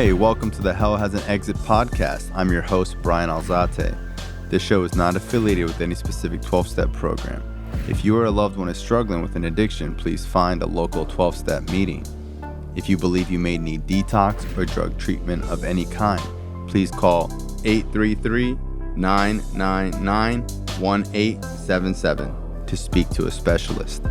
Hey, welcome to the Hell Has an Exit podcast. I'm your host, Bryan Alzate. This show is not affiliated with any specific 12-step program. If you or a loved one is struggling with an addiction, please find a local 12-step meeting. If you believe you may need detox or drug treatment of any kind, please call 833-999-1877 to speak to a specialist.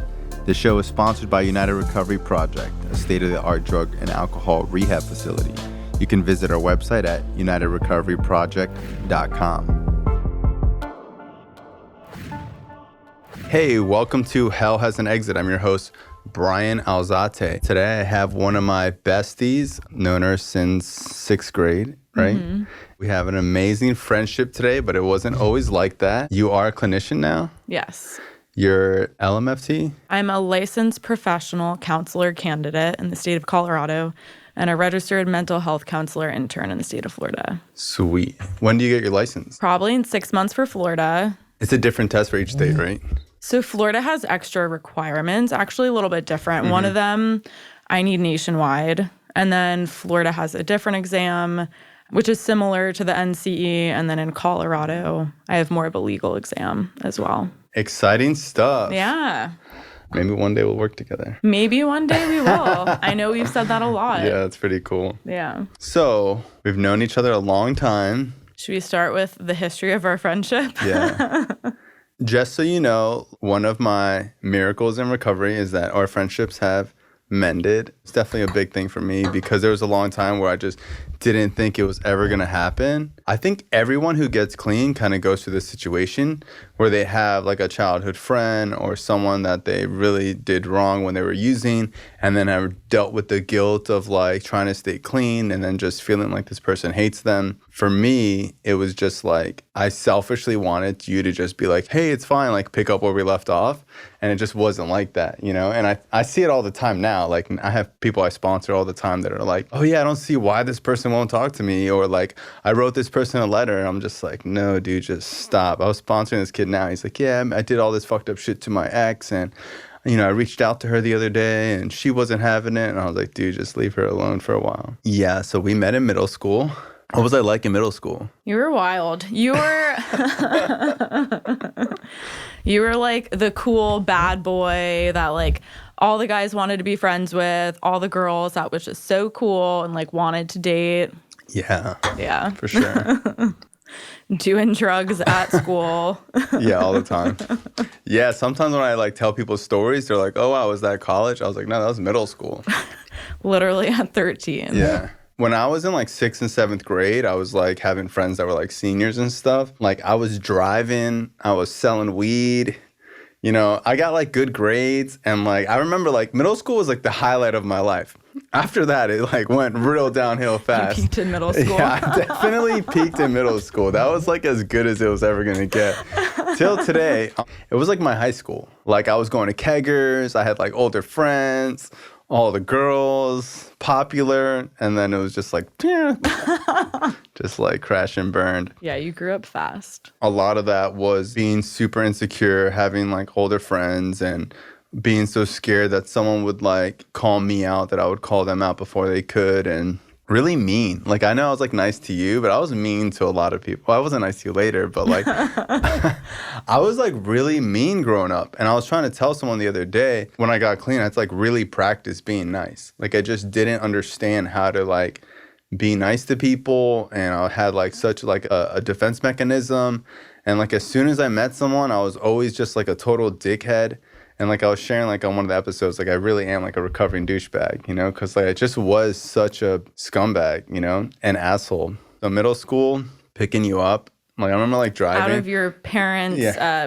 The show is sponsored by United Recovery Project, a state-of-the-art drug and alcohol rehab facility. You can visit our website at unitedrecoveryproject.com. Hey, welcome to Hell Has an Exit. I'm your host, Bryan Alzate. Today I have one of my besties, known her since 6th grade, right? Mm-hmm. We have an amazing friendship today, but it wasn't always like that. You are a clinician now? Yes. You're LMFT? I'm a licensed professional counselor candidate in the state of Colorado and a registered mental health counselor intern in the state of Florida. Sweet. When do you get your license? Probably in 6 months for Florida. It's a different test for each state, right? So Florida has extra requirements, actually a little bit different. Mm-hmm. One of them, I need nationwide. And then Florida has a different exam, which is similar to the NCE. And then in Colorado, I have more of a legal exam as well. Exciting stuff. Yeah. Maybe one day we'll work together. Maybe one day we will. I know we've said that a lot. Yeah, that's pretty cool. Yeah. So we've known each other a long time. Should we start with the history of our friendship? Yeah. Just so you know, one of my miracles in recovery is that our friendships have mended. It's definitely a big thing for me because there was a long time where I just didn't think it was ever going to happen. I think everyone who gets clean kind of goes through this situation where they have like a childhood friend or someone that they really did wrong when they were using and then have dealt with the guilt of like trying to stay clean and then just feeling like this person hates them. For me, it was just like I selfishly wanted you to just be like, hey, it's fine, like pick up where we left off. And it just wasn't like that, you know? And I see it all the time now. Like I have people I sponsor all the time that are like, oh yeah, I don't see why this person won't talk to me. Or like, I wrote this person a letter. And I'm just like, no, dude, just stop. I was sponsoring this kid now. He's like, yeah, I did all this fucked up shit to my ex. And, you know, I reached out to her the other day and she wasn't having it. And I was like, dude, just leave her alone for a while. Yeah, so we met in middle school. What was I like in middle school? You were wild. You were you were like the cool bad boy that like all the guys wanted to be friends with, all the girls that was just so cool and like wanted to date. Yeah. Yeah. For sure. Doing drugs at school. Yeah, all the time. Yeah, sometimes when I like tell people stories, they're like, oh, wow, was that college? I was like, no, that was middle school. Literally at 13. Yeah. When I was in like 6th and 7th grade, I was like having friends that were like seniors and stuff. Like I was driving, I was selling weed. You know, I got like good grades and like I remember like middle school was like the highlight of my life. After that, it like went real downhill fast. You peaked in middle school. Yeah, I definitely peaked in middle school. That was like as good as it was ever going to get. Till today, it was like my high school. Like I was going to keggers, I had like older friends, all the girls, popular, and then it was just like, just like crash and burned. Yeah, you grew up fast. A lot of that was being super insecure, having like older friends, and being so scared that someone would like call me out, that I would call them out before they could, and really mean. Like, I know I was like nice to you, but I was mean to a lot of people. Well, I wasn't nice to you later, but like, I was like really mean growing up. And I was trying to tell someone the other day when I got clean, I had to like really practice being nice. Like, I just didn't understand how to like be nice to people. And I had like such like a defense mechanism. And like, as soon as I met someone, I was always just like a total dickhead. And like I was sharing like on one of the episodes, like I really am like a recovering douchebag, you know, because like I just was such a scumbag, you know, an asshole. So middle school, picking you up. Like I remember like driving. Out of your parents'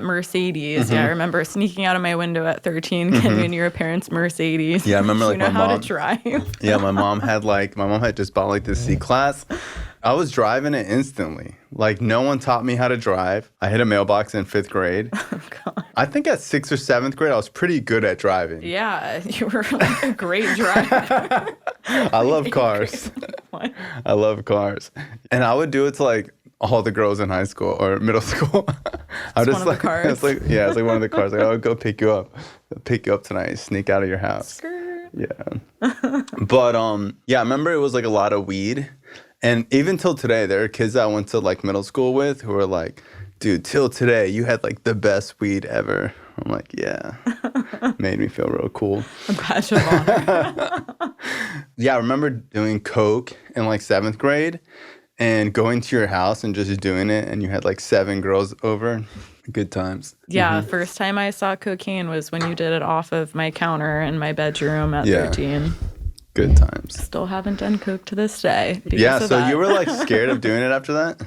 Mercedes. Mm-hmm. Yeah, I remember sneaking out of my window at 13, getting in your parents' Mercedes. Yeah, I remember like you know my mom. how to drive. Yeah, my mom had just bought like this C-Class. I was driving it instantly. Like no one taught me how to drive. I hit a mailbox in 5th grade. Oh, God. I think at 6th or 7th grade, I was pretty good at driving. Yeah, you were like a great driver. I love cars. I love cars. And I would do it to like all the girls in high school or middle school. I just one of the cars. It's like one of the cars. Like, I would go pick you up tonight, sneak out of your house. Skirt. Yeah. But yeah, I remember it was like a lot of weed. And even till today, there are kids that I went to like middle school with who are like, dude, till today, you had like the best weed ever. I'm like, yeah. Made me feel real cool. A badge of honor. Yeah, I remember doing coke in like 7th grade and going to your house and just doing it. And you had like 7 girls over. Good times. Yeah, first time I saw cocaine was when you did it off of my counter in my bedroom at 13. Good times. Still haven't done coke to this day. Yeah, so you were like scared of doing it after that?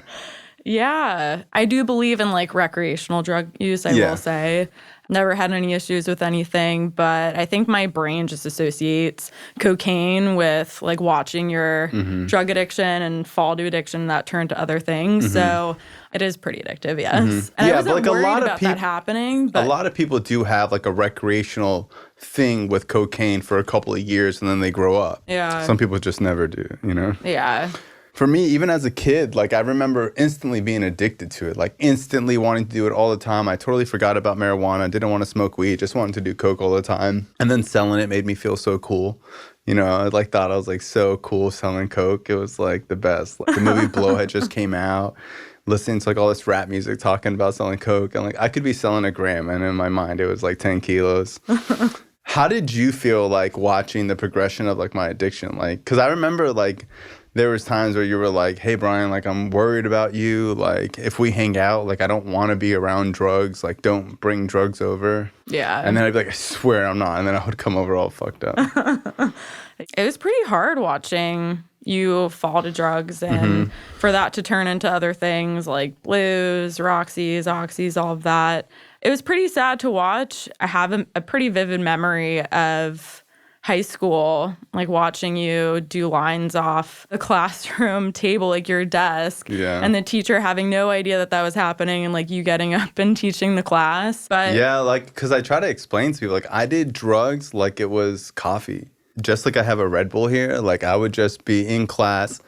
Yeah, I do believe in like recreational drug use, I will say. Never had any issues with anything, but I think my brain just associates cocaine with like watching your drug addiction and fall to addiction that turn to other things. So it is pretty addictive, yes. And I wasn't but like worried a lot of about that happening. But a lot of people do have like a recreational thing with cocaine for a couple of years and then they grow up. Yeah. Some people just never do, you know? Yeah. For me, even as a kid, like I remember instantly being addicted to it, like instantly wanting to do it all the time. I totally forgot about marijuana, didn't want to smoke weed, just wanted to do coke all the time. And then selling it made me feel so cool. You know, I like thought I was like so cool selling coke. It was like the best. Like the movie Blow had just came out. Listening to like all this rap music talking about selling coke. And like I could be selling a gram and in my mind it was like 10 kilos. How did you feel like watching the progression of like my addiction? Like, cause I remember like there was times where you were like, hey, Bryan, like, I'm worried about you. Like, if we hang out, like, I don't want to be around drugs. Like, don't bring drugs over. Yeah. And then I'd be like, I swear I'm not. And then I would come over all fucked up. It was pretty hard watching you fall to drugs and for that to turn into other things like blues, Roxys, Oxys, all of that. It was pretty sad to watch. I have a pretty vivid memory of high school, like watching you do lines off the classroom table, like your desk, and the teacher having no idea that that was happening and like you getting up and teaching the class. But yeah, like, because I try to explain to people, like, I did drugs like it was coffee. Just like I have a Red Bull here, like I would just be in class.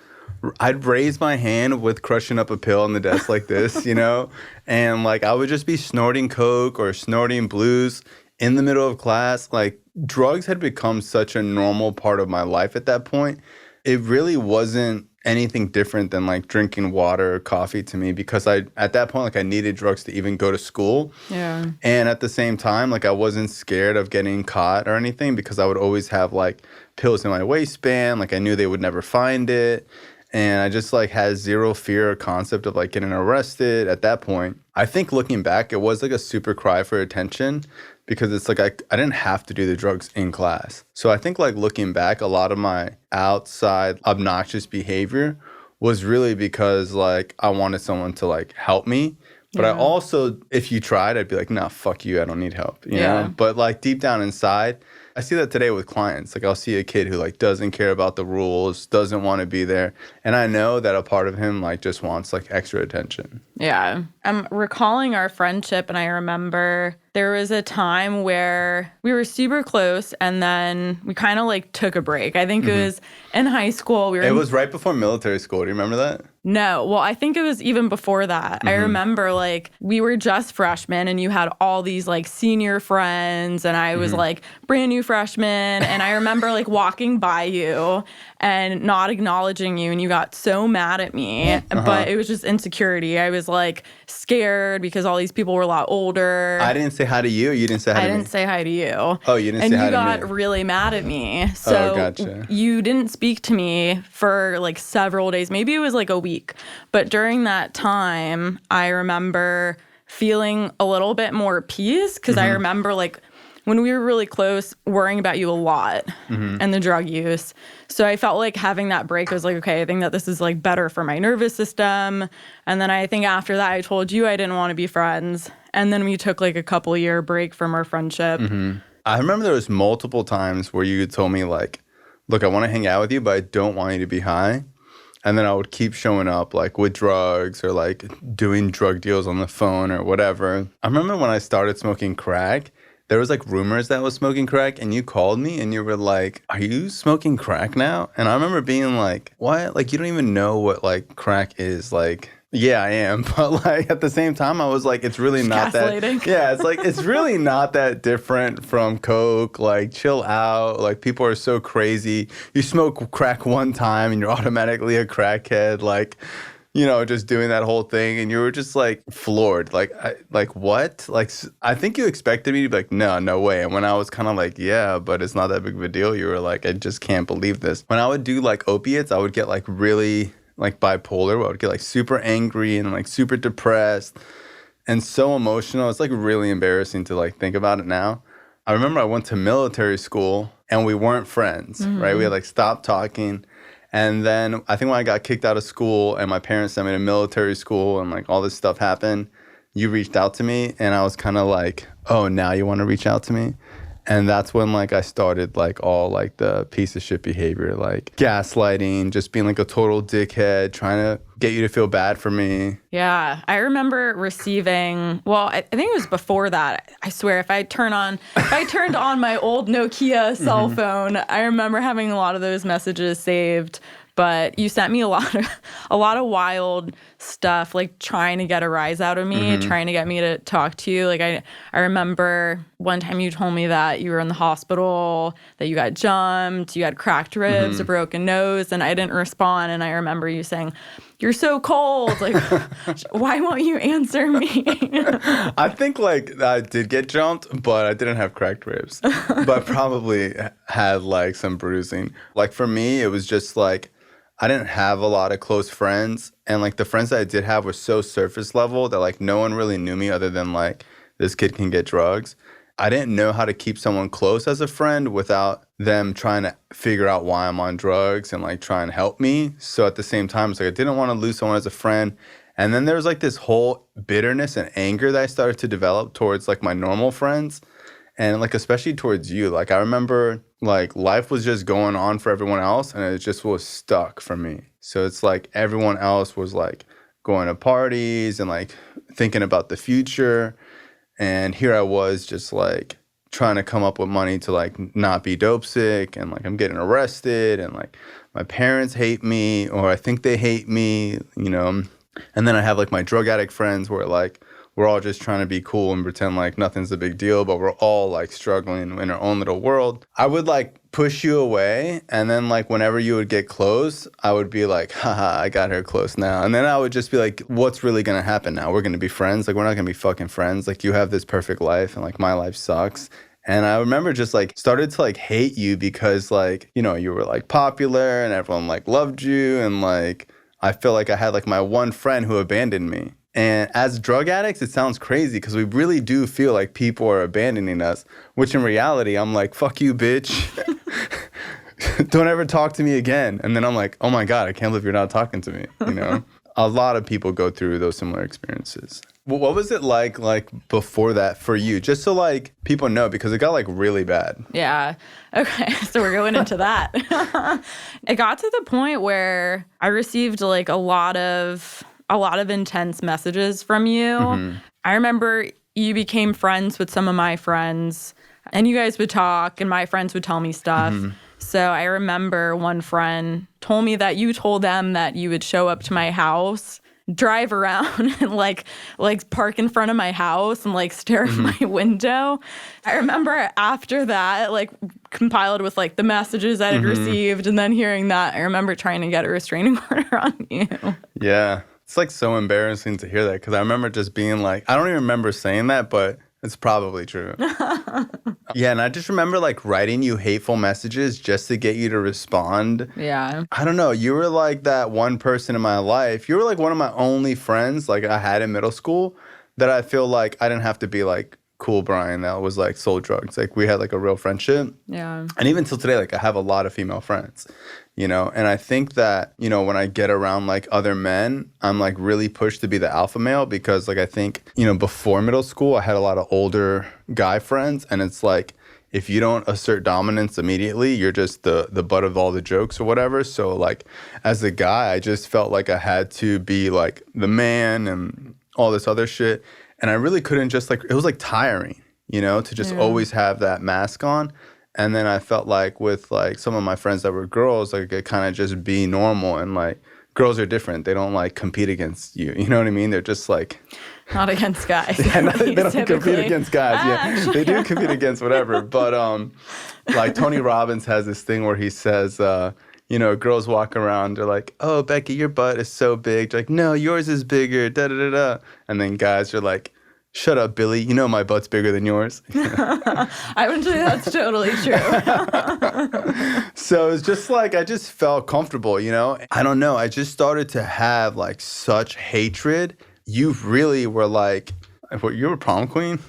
I'd raise my hand with crushing up a pill on the desk like this, you know? And like I would just be snorting coke or snorting blues in the middle of class. Like drugs had become such a normal part of my life at that point. It really wasn't anything different than like drinking water or coffee to me because at that point, like I needed drugs to even go to school. Yeah. And at the same time, like I wasn't scared of getting caught or anything because I would always have like pills in my waistband. Like I knew they would never find it. And I just like had zero fear or concept of like getting arrested at that point. I think looking back, it was like a super cry for attention because it's like I didn't have to do the drugs in class. So I think like looking back, a lot of my outside obnoxious behavior was really because like I wanted someone to like help me. But I also, if you tried, I'd be like, nah, fuck you. I don't need help, you know? But like deep down inside, I see that today with clients. Like I'll see a kid who like doesn't care about the rules, doesn't want to be there. And I know that a part of him like just wants like extra attention. Yeah. I'm recalling our friendship and I remember there was a time where we were super close and then we kind of like took a break. I think it was in high school. It was right before military school. Do you remember that? No. Well, I think it was even before that. I remember like we were just freshmen and you had all these like senior friends and I was like brand new freshman. And I remember like walking by you and not acknowledging you and you got so mad at me. But it was just insecurity. I was like scared because all these people were a lot older. I didn't say hi to you. You didn't say hi to me. I didn't say hi to you. Oh, you didn't say hi to me. And you got really mad at me. So gotcha. You didn't speak to me for like several days. Maybe it was like a week. But during that time, I remember feeling a little bit more peace because I remember like when we were really close, worrying about you a lot and the drug use. So I felt like having that break was like, okay, I think that this is like better for my nervous system. And then I think after that, I told you I didn't want to be friends. And then we took like a couple-year break from our friendship. I remember there was multiple times where you told me like, look, I want to hang out with you, but I don't want you to be high. And then I would keep showing up like with drugs or like doing drug deals on the phone or whatever. I remember when I started smoking crack, there was like rumors that I was smoking crack and you called me and you were like, are you smoking crack now? And I remember being like, what? Like, you don't even know what like crack is. Like, Yeah, I am. But like at the same time, I was like, it's really not gaslighting. that. Yeah, it's like, it's really not that different from Coke. Like, chill out. Like, people are so crazy. You smoke crack one time and you're automatically a crackhead. Like, just doing that whole thing. And you were just like floored. Like, what? Like, I think you expected me to be like, no way. And when I was kind of like, yeah, but it's not that big of a deal, you were like, I just can't believe this. When I would do like opiates, I would get like really like bipolar, where I would get like super angry and like super depressed and so emotional. It's like really embarrassing to like think about it now. I remember I went to military school and we weren't friends, right? We had like stopped talking. And then I think when I got kicked out of school and my parents sent me to military school and like all this stuff happened, you reached out to me and I was kind of like, oh, now you want to reach out to me? And that's when like I started like all like the piece of shit behavior, like gaslighting, just being like a total dickhead, trying to get you to feel bad for me. Yeah, I remember receiving, well, I think it was before that. I swear, if I turned on my old Nokia cell phone, I remember having a lot of those messages saved. But you sent me a lot of wild stuff, like trying to get a rise out of me, trying to get me to talk to you. Like I remember one time you told me that you were in the hospital, that you got jumped, you had cracked ribs, a broken nose, and I didn't respond. And I remember you saying, "You're so cold. Like, why won't you answer me?" I think like I did get jumped, but I didn't have cracked ribs, but probably had like some bruising. Like for me, it was just like, I didn't have a lot of close friends. And like the friends that I did have were so surface level that like no one really knew me other than like, this kid can get drugs. I didn't know how to keep someone close as a friend without them trying to figure out why I'm on drugs and like try and help me. So at the same time, it's like I didn't want to lose someone as a friend. And then there was like this whole bitterness and anger that I started to develop towards like my normal friends. And like especially towards you. Like I remember like life was just going on for everyone else and it just was stuck for me. So it's like everyone else was like going to parties and like thinking about the future. And here I was just like trying to come up with money to like not be dope sick, and like I'm getting arrested and like my parents hate me, or I think they hate me, And then I have like my drug addict friends where like we're all just trying to be cool and pretend like nothing's a big deal, but we're all like struggling in our own little world. I would like push you away, and then like whenever you would get close, I would be like, haha, I got her close now. And then I would just be like, what's really gonna happen now? We're gonna be friends? Like, we're not gonna be fucking friends. Like, you have this perfect life and like my life sucks. And I remember just like started to like hate you because like, you were like popular and everyone like loved you, and like I feel like I had like my one friend who abandoned me. And as drug addicts, it sounds crazy because we really do feel like people are abandoning us, which in reality, I'm like, fuck you, bitch. Don't ever talk to me again. And then I'm like, oh my God, I can't believe you're not talking to me. A lot of people go through those similar experiences. Well, what was it like before that for you? Just so like people know, because it got like really bad. Yeah. Okay. So we're going into that. It got to the point where I received like a lot of intense messages from you. I remember you became friends with some of my friends, and you guys would talk, and my friends would tell me stuff. So I remember one friend told me that you told them that you would show up to my house, drive around, and like park in front of my house and like stare at my window. I remember after that, like compiled with like the messages I had received, and then hearing that, I remember trying to get a restraining order on you. Yeah. It's like so embarrassing to hear that, because I remember just being like, I don't even remember saying that, but it's probably true. Yeah, and I just remember like writing you hateful messages just to get you to respond. Yeah. I don't know. You were like that one person in my life. You were like one of my only friends like I had in middle school that I feel like I didn't have to be like cool Bryan that was like sold drugs. Like we had like a real friendship. Yeah. And even till today, like I have a lot of female friends. And I think that, when I get around like other men, I'm like really pushed to be the alpha male, because like I think, before middle school, I had a lot of older guy friends, and it's like, if you don't assert dominance immediately, you're just the butt of all the jokes or whatever. So like as a guy, I just felt like I had to be like the man and all this other shit. And I really couldn't just like, it was like tiring, to just always have that mask on. And then I felt like with like some of my friends that were girls, like I kind of just be normal and like girls are different. They don't like compete against you. You know what I mean? They're just like... Not against guys. Yeah, they don't typically. compete against guys. Yeah, they do compete against whatever. But like Tony Robbins has this thing where he says, you know, girls walk around, they're like, "Oh, Becky, your butt is so big." They're like, "No, yours is bigger." Da da da da. And then guys are like, "Shut up, Billy. You know my butt's bigger than yours." I would say that's totally true. So it's just like I just felt comfortable, you know. I don't know. I just started to have like such hatred. You really were like, what, you were prom queen?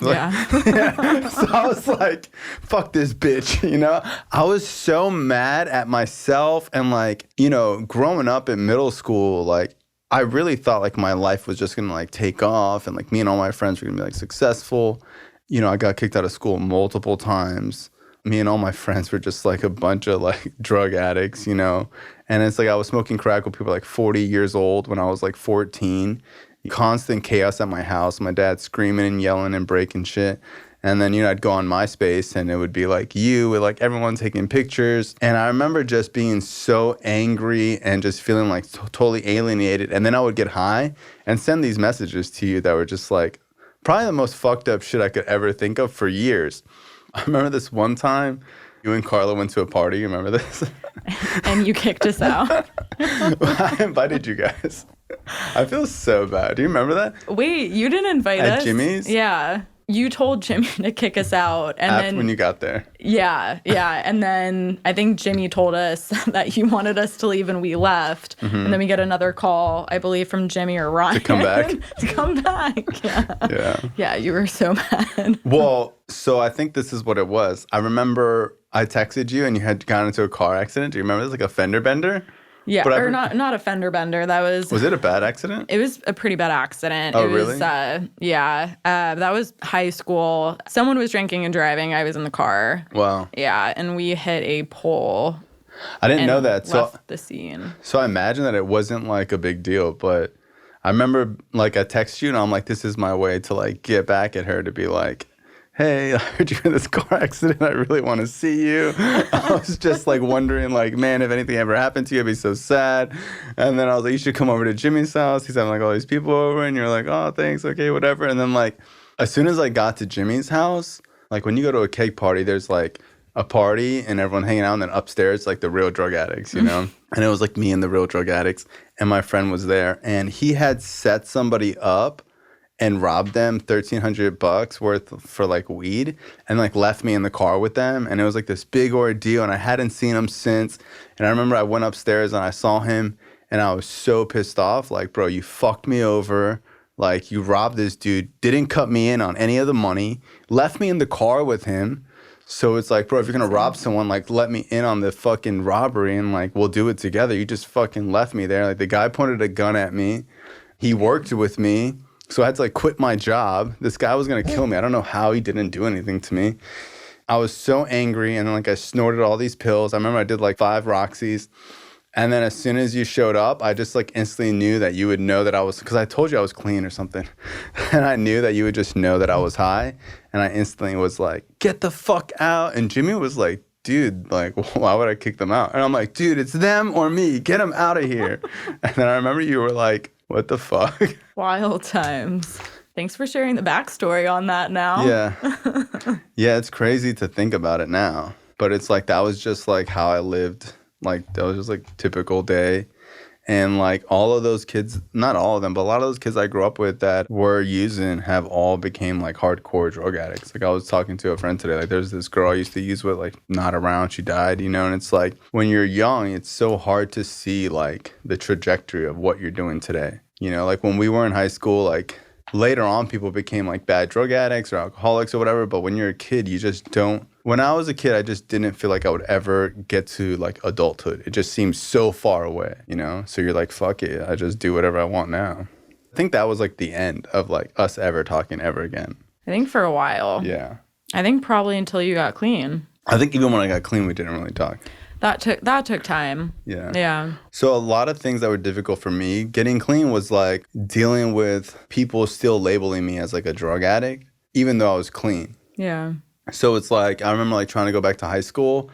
Like, yeah. So I was like, fuck this bitch, you know? I was so mad at myself. And like, you know, growing up in middle school, like, I really thought like my life was just gonna like take off and like me and all my friends were gonna be like successful. You know, I got kicked out of school multiple times. Me and all my friends were just like a bunch of like drug addicts, you know? And it's like I was smoking crack with people like 40 years old when I was like 14. Constant chaos at my house. My dad screaming and yelling and breaking shit. And then, you know, I'd go on MySpace and it would be like you with like everyone taking pictures. And I remember just being so angry and just feeling like totally alienated. And then I would get high and send these messages to you that were just like probably the most fucked up shit I could ever think of for years. I remember this one time you and Carla went to a party. You remember this? And you kicked us out. I invited you guys. I feel so bad. Do you remember that? Wait, you didn't invite us? At Jimmy's? Yeah. You told Jimmy to kick us out. And After then when you got there. Yeah. And then I think Jimmy told us that he wanted us to leave and we left. Mm-hmm. And then we get another call, I believe, from Jimmy or Ryan. To come back? To come back. Yeah. Yeah, you were so mad. Well, so I think this is what it was. I remember I texted you and you had gotten into a car accident. Do you remember this? Like a fender bender? Yeah, or not a fender bender. That was... Was it a bad accident? It was a pretty bad accident. Oh, it was, really? Yeah. That was high school. Someone was drinking and driving. I was in the car. Wow. Yeah, and we hit a pole. I didn't know that. Left the scene. So I imagine that it wasn't like a big deal, but I remember like I text you and I'm like, this is my way to like get back at her to be like, hey, I heard you in this car accident. I really want to see you. I was just like wondering like, man, if anything ever happened to you, I'd be so sad. And then I was like, you should come over to Jimmy's house. He's having like all these people over and you're like, oh, thanks. Okay, whatever. And then like, as soon as I got to Jimmy's house, like when you go to a cake party, there's like a party and everyone hanging out and then upstairs, like the real drug addicts, you know? And it was like me and the real drug addicts and my friend was there and he had set somebody up and robbed them $1,300 worth for like weed and like left me in the car with them. And it was like this big ordeal and I hadn't seen him since. And I remember I went upstairs and I saw him and I was so pissed off. Like, bro, you fucked me over. Like you robbed this dude, didn't cut me in on any of the money, left me in the car with him. So it's like, bro, if you're going to rob someone, like let me in on the fucking robbery and like we'll do it together. You just fucking left me there. Like the guy pointed a gun at me. He worked with me. So I had to like quit my job. This guy was going to kill me. I don't know how he didn't do anything to me. I was so angry. And then like I snorted all these pills. I remember I did like 5 Roxys. And then as soon as you showed up, I just like instantly knew that you would know that I was, because I told you I was clean or something. And I knew that you would just know that I was high. And I instantly was like, get the fuck out. And Jimmy was like, dude, like, why would I kick them out? And I'm like, dude, it's them or me. Get them out of here. And then I remember you were like, what the fuck? Wild times. Thanks for sharing the backstory on that now. Yeah. Yeah, it's crazy to think about it now. But it's like, that was just like how I lived. Like, that was just like typical day. And like all of those kids, not all of them, but a lot of those kids I grew up with that were using have all became like hardcore drug addicts. Like I was talking to a friend today, like there's this girl I used to use with, like not around, she died, you know? And it's like when you're young, it's so hard to see like the trajectory of what you're doing today. You know, like when we were in high school, like later on people became like bad drug addicts or alcoholics or whatever. But when you're a kid, you just don't. When I was a kid, I just didn't feel like I would ever get to like adulthood. It just seems so far away, you know? So you're like, fuck it. I just do whatever I want now. I think that was like the end of like us ever talking ever again. I think for a while. Yeah. I think probably until you got clean. I think even when I got clean, we didn't really talk. That took time. Yeah. Yeah. So a lot of things that were difficult for me getting clean was like dealing with people still labeling me as like a drug addict, even though I was clean. Yeah. So it's like, I remember like trying to go back to high school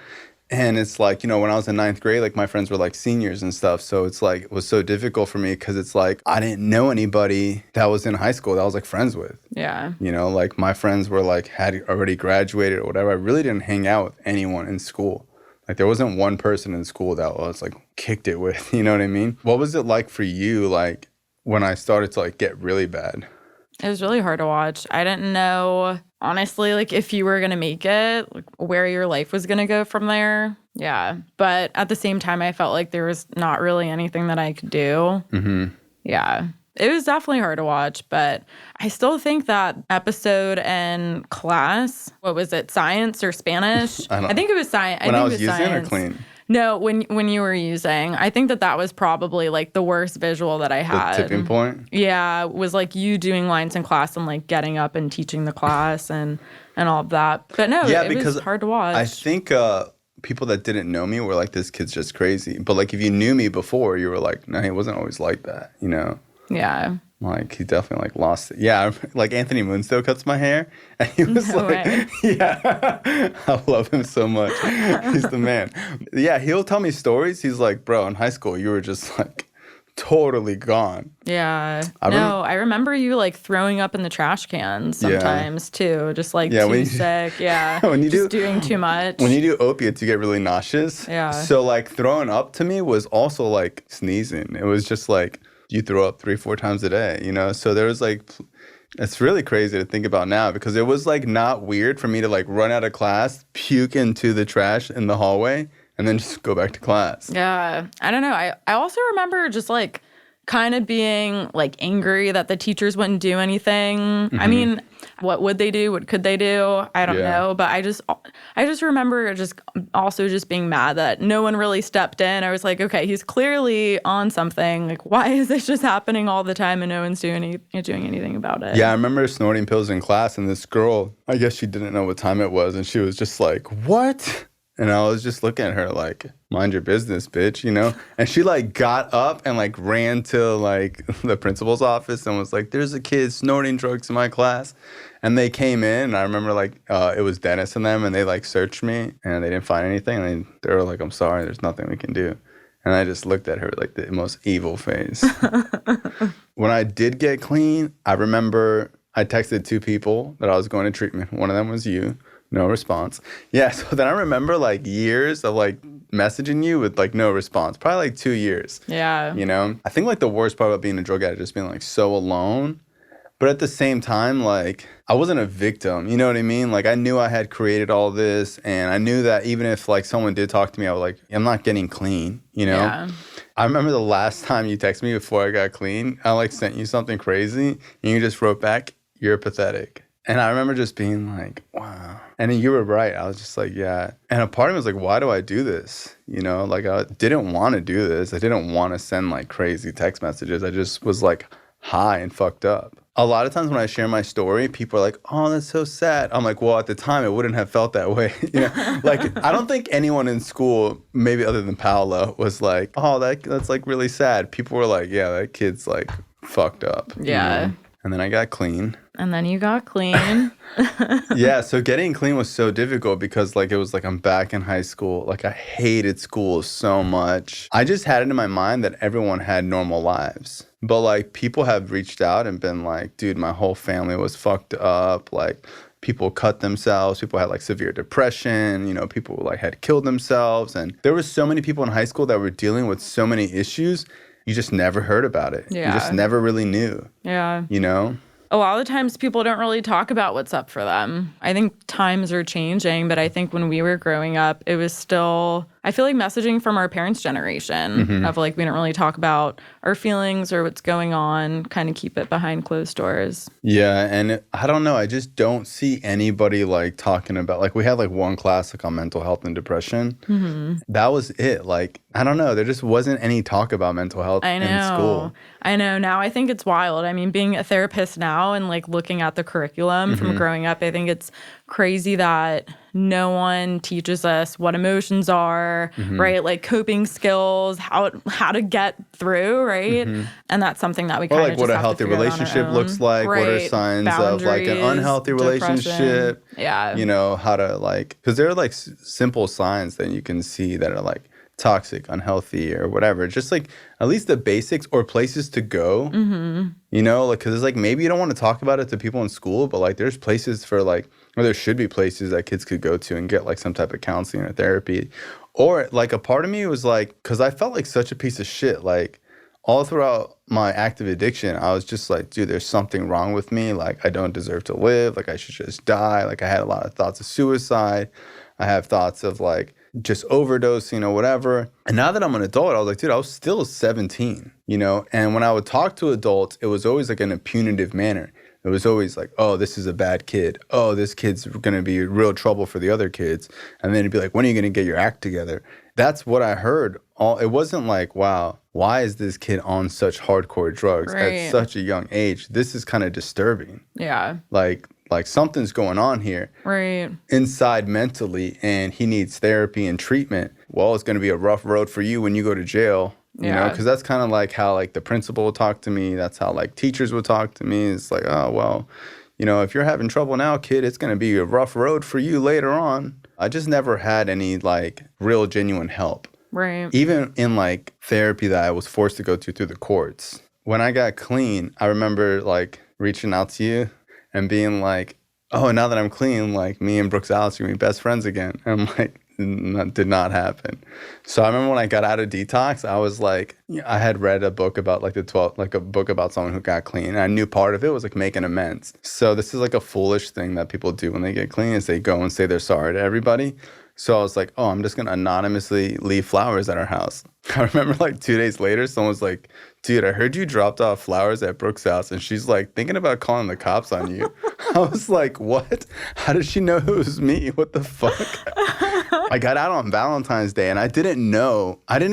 And it's like, you know, when I was in ninth grade, like my friends were like seniors and stuff. So it's like, it was so difficult for me because it's like, I didn't know anybody that was in high school that I was like friends with. Yeah. You know, like my friends were like, had already graduated or whatever. I really didn't hang out with anyone in school. Like there wasn't one person in school that I was like kicked it with, you know what I mean? What was it like for you, like when I started to like get really bad? It was really hard to watch. I didn't know, honestly, like if you were going to make it, like where your life was going to go from there. Yeah. But at the same time, I felt like there was not really anything that I could do. Mm-hmm. Yeah. It was definitely hard to watch, but I still think that episode in class, what was it, science or Spanish? I think it was science. When I was using or clean? No, when you were using, I think that was probably like the worst visual that I had. The tipping point? Yeah, was like you doing lines in class and like getting up and teaching the class and all of that. But no, it was hard to watch. I think people that didn't know me were like, this kid's just crazy. But like if you knew me before, you were like, no, he wasn't always like that, you know? Yeah. Like he definitely like lost it. Yeah, like Anthony Moon still cuts my hair, and he was yeah, I love him so much. He's the man. Yeah, he'll tell me stories. He's like, bro, in high school you were just like totally gone. Yeah. I remember you like throwing up in the trash cans sometimes too, just like too sick. Yeah. When you just doing too much. When you do opiates, you get really nauseous. Yeah. So like throwing up to me was also like sneezing. It was just like you throw up 3-4 times a day, you know? So there was like, it's really crazy to think about now because it was like not weird for me to like run out of class, puke into the trash in the hallway, and then just go back to class. Yeah. I don't know. I also remember just like kind of being like angry that the teachers wouldn't do anything. Mm-hmm. I mean, what would they do? What could they do? I don't know. But I just remember just also just being mad that no one really stepped in. I was like, okay, he's clearly on something. Like, why is this just happening all the time and no one's doing anything about it? Yeah, I remember snorting pills in class and this girl, I guess she didn't know what time it was. And she was just like, what? And I was just looking at her like, mind your business, bitch, you know? And she like got up and like ran to like the principal's office and was like, there's a kid snorting drugs in my class. And they came in and I remember like it was Dennis and them and they like searched me and they didn't find anything. And they were like, I'm sorry, there's nothing we can do. And I just looked at her like the most evil face. When I did get clean, I remember I texted 2 people that I was going to treatment. One of them was you. No response. Yeah, so then I remember like years of like messaging you with like no response. Probably like 2 years. Yeah. You know? I think like the worst part about being a drug addict is just being like so alone. But at the same time, like I wasn't a victim. You know what I mean? Like I knew I had created all this and I knew that even if like someone did talk to me, I was like, I'm not getting clean, you know? Yeah. I remember the last time you texted me before I got clean, I like sent you something crazy and you just wrote back, you're pathetic. And I remember just being like, wow. And then you were right. I was just like, yeah. And a part of me was like, why do I do this? You know, like I didn't want to do this. I didn't want to send like crazy text messages. I just was like high and fucked up. A lot of times when I share my story, people are like, oh, that's so sad. I'm like, well, at the time, it wouldn't have felt that way. You know, like I don't think anyone in school, maybe other than Paolo, was like, oh, that's like really sad. People were like, yeah, that kid's like fucked up. Yeah. You know? And then I got clean. And then you got clean. Yeah, so getting clean was so difficult because like it was like I'm back in high school. Like I hated school so much. I just had it in my mind that everyone had normal lives. But like people have reached out and been like, dude, my whole family was fucked up. Like people cut themselves. People had like severe depression. You know, people like had killed themselves. And there were so many people in high school that were dealing with so many issues. You just never heard about it. Yeah. You just never really knew. Yeah. You know? A lot of times people don't really talk about what's up for them. I think times are changing, but I think when we were growing up, it was still, I feel like messaging from our parents' generation of like, we don't really talk about our feelings or what's going on, kind of keep it behind closed doors. Yeah. And I don't know. I just don't see anybody like talking about, like we had like one class like on mental health and depression. Mm-hmm. That was it. Like, I don't know. There just wasn't any talk about mental health in school. I know. Now I think it's wild. I mean, being a therapist now and like looking at the curriculum from growing up, I think it's crazy that no one teaches us what emotions are, right? Like coping skills, how to get through, right? And that's something that we kind of like what a healthy relationship looks like. Right. What are signs of like an unhealthy relationship? Yeah. You know, how to like, because there are like simple signs that you can see that are like toxic, unhealthy, or whatever. Just like at least the basics or places to go. You know, like, because it's like maybe you don't want to talk about it to people in school, but like there's places for like, or there should be places that kids could go to and get like some type of counseling or therapy. Or like a part of me was like, because I felt like such a piece of shit. Like all throughout my active addiction, I was just like, dude, there's something wrong with me. Like I don't deserve to live. Like I should just die. Like I had a lot of thoughts of suicide. I have thoughts of like just overdosing or whatever. And now that I'm an adult, I was like, dude, I was still 17, you know? And when I would talk to adults, it was always like in a punitive manner. It was always like, oh, this is a bad kid. Oh, this kid's going to be real trouble for the other kids. And then it'd be like, when are you going to get your act together? That's what I heard. It wasn't like, wow, why is this kid on such hardcore drugs at such a young age? This is kind of disturbing. Yeah. Like something's going on here. Right. Inside mentally, and he needs therapy and treatment. Well, it's going to be a rough road for you when you go to jail. You know, because that's kind of like how like the principal would talk to me. That's how like teachers would talk to me. It's like, oh, well, you know, if you're having trouble now, kid, it's going to be a rough road for you later on. I just never had any like real genuine help. Right. Even in like therapy that I was forced to go to through the courts. When I got clean, I remember like reaching out to you and being like, oh, now that I'm clean, like me and Brooke Z are going to be best friends again. And I'm like, that did not happen. So I remember when I got out of detox, I was like, I had read a book about like a book about someone who got clean. And I knew part of it was like making amends. So this is like a foolish thing that people do when they get clean is they go and say they're sorry to everybody. So I was like, oh, I'm just going to anonymously leave flowers at our house. I remember like 2 days later, someone was like, dude, I heard you dropped off flowers at Brooke's house. And she's like, thinking about calling the cops on you. I was like, what? How did she know it was me? What the fuck? I got out on Valentine's Day and I didn't